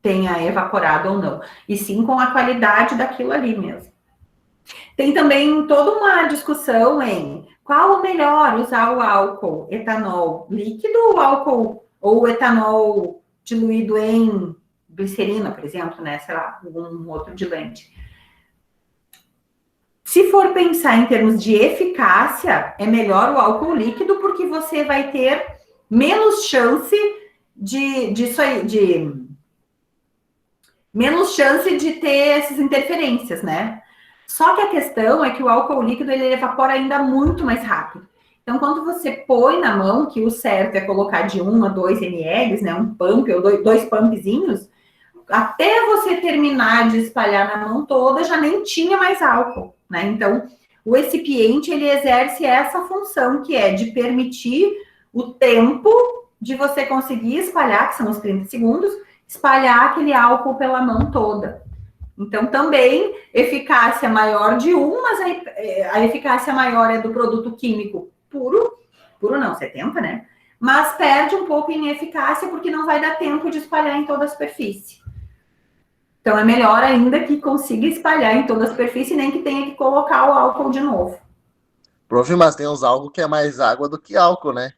tenha evaporado ou não. E sim com a qualidade daquilo ali mesmo. Tem também toda uma discussão em qual o melhor, usar o álcool etanol líquido ou o etanol diluído em glicerina, por exemplo, né? Sei lá, algum outro diluente. Se for pensar em termos de eficácia, é melhor o álcool líquido, porque você vai ter menos chance menos chance de ter essas interferências, né? Só que a questão é que o álcool líquido ele evapora ainda muito mais rápido. Então, quando você põe na mão, que o certo é colocar de 1 a 2 ml, né? Um pump ou dois pumpzinhos, até você terminar de espalhar na mão toda, já nem tinha mais álcool, né? Então, o recipiente, ele exerce essa função, que é de permitir o tempo de você conseguir espalhar, que são os 30 segundos, espalhar aquele álcool pela mão toda. Então, também, eficácia maior de mas a eficácia maior é do produto químico puro não, 70, né? Mas perde um pouco em eficácia, porque não vai dar tempo de espalhar em toda a superfície. Então, é melhor ainda que consiga espalhar em toda a superfície, nem que tenha que colocar o álcool de novo. Prof, mas tem uns álcool que é mais água do que álcool, né?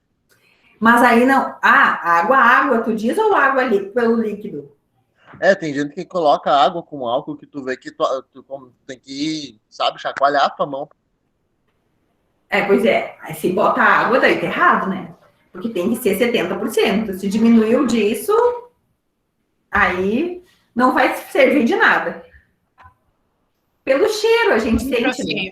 Mas aí não... água, tu diz, ou água pelo líquido? Tem gente que coloca água com álcool que tu vê que tu tem que, sabe, chacoalhar a tua mão. Pois é. Aí se bota água, daí tá errado, né? Porque tem que ser 70%. Se diminuiu disso, aí... não vai servir de nada. Pelo cheiro, a gente sente. Né?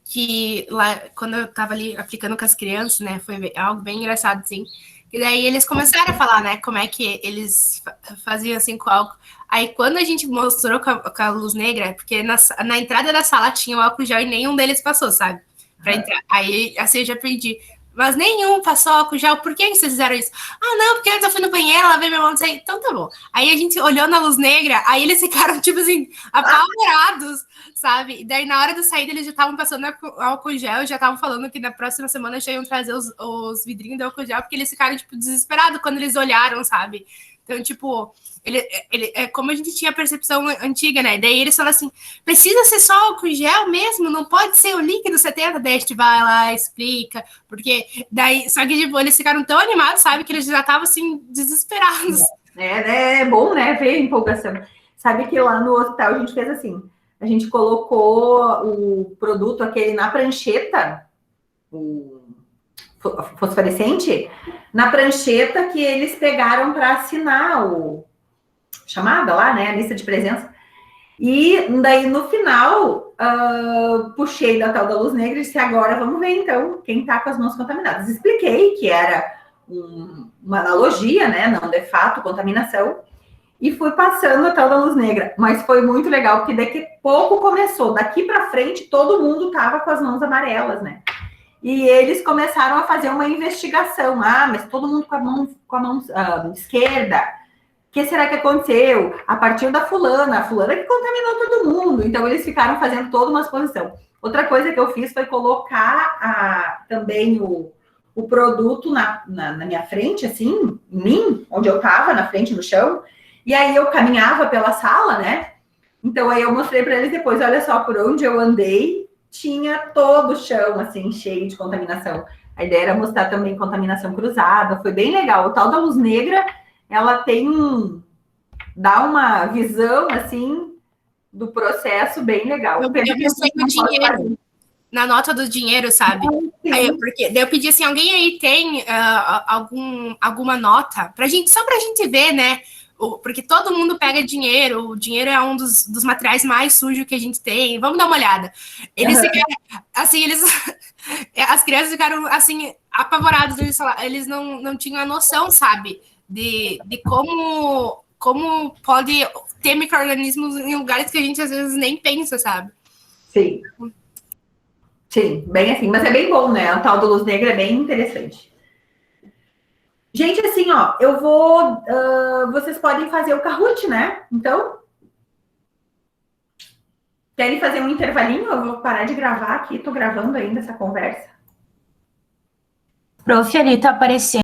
Que lá, quando eu tava ali aplicando com as crianças, né, foi algo bem engraçado, assim. E daí eles começaram a falar, né, como é que eles faziam assim com o álcool. Aí quando a gente mostrou com a luz negra, porque na entrada da sala tinha o álcool gel e nenhum deles passou, sabe? Pra entrar. Aí assim eu já perdi. Mas nenhum passou álcool gel. Por que vocês fizeram isso? Não, porque antes eu fui no banheiro, lavei minha mão. Então tá bom. Aí a gente olhou na luz negra, aí eles ficaram, tipo assim, apavorados, sabe? E daí na hora da saída eles já estavam passando álcool gel, já estavam falando que na próxima semana já iam trazer os vidrinhos de álcool gel, porque eles ficaram, tipo, desesperados quando eles olharam, sabe? Então, tipo, como a gente tinha a percepção antiga, né? Daí eles falam assim, precisa ser só álcool gel mesmo? Não pode ser o líquido 70? Daí a gente vai lá, explica, porque daí, só que tipo, eles ficaram tão animados, sabe, que eles já estavam assim, desesperados. É bom, né, ver a empolgação. Sabe que lá no hospital a gente fez assim, a gente colocou o produto aquele na prancheta, o fosforescente, na prancheta que eles pegaram para assinar chamada lá, né, a lista de presença. E daí, no final, puxei da tal da luz negra e disse, agora vamos ver, então, quem tá com as mãos contaminadas. Expliquei que era uma analogia, né, não de fato, contaminação, e fui passando a tal da luz negra. Mas foi muito legal, porque daqui a pouco começou, daqui para frente, todo mundo tava com as mãos amarelas, né. E eles começaram a fazer uma investigação. Ah, mas todo mundo com a mão esquerda. O que será que aconteceu? A partir da fulana, a fulana que contaminou todo mundo. Então, eles ficaram fazendo toda uma exposição. Outra coisa que eu fiz foi colocar também o produto na minha frente, assim, em mim, onde eu estava, na frente, no chão. E aí, eu caminhava pela sala, né? Então, aí eu mostrei para eles depois, olha só, por onde eu andei, tinha todo o chão, assim, cheio de contaminação. A ideia era mostrar também contaminação cruzada, foi bem legal. O tal da luz negra, ela dá uma visão, assim, do processo bem legal. Eu pensei no dinheiro, na nota do dinheiro, sabe? Aí, daí eu pedi assim, alguém aí tem alguma nota? Só pra gente ver, né? Porque todo mundo pega dinheiro, o dinheiro é um dos materiais mais sujos que a gente tem. Vamos dar uma olhada. Eles ficaram, assim, as crianças ficaram, assim, apavoradas. Eles não tinham a noção, sabe? De como pode ter micro-organismos em lugares que a gente, às vezes, nem pensa, sabe? Sim. Sim, bem assim. Mas é bem bom, né? O tal do luz negra é bem interessante. Gente, assim, ó, eu vou... vocês podem fazer o Kahoot, né? Então, querem fazer um intervalinho? Eu vou parar de gravar aqui. Tô gravando ainda essa conversa. Prof, ali tá aparecendo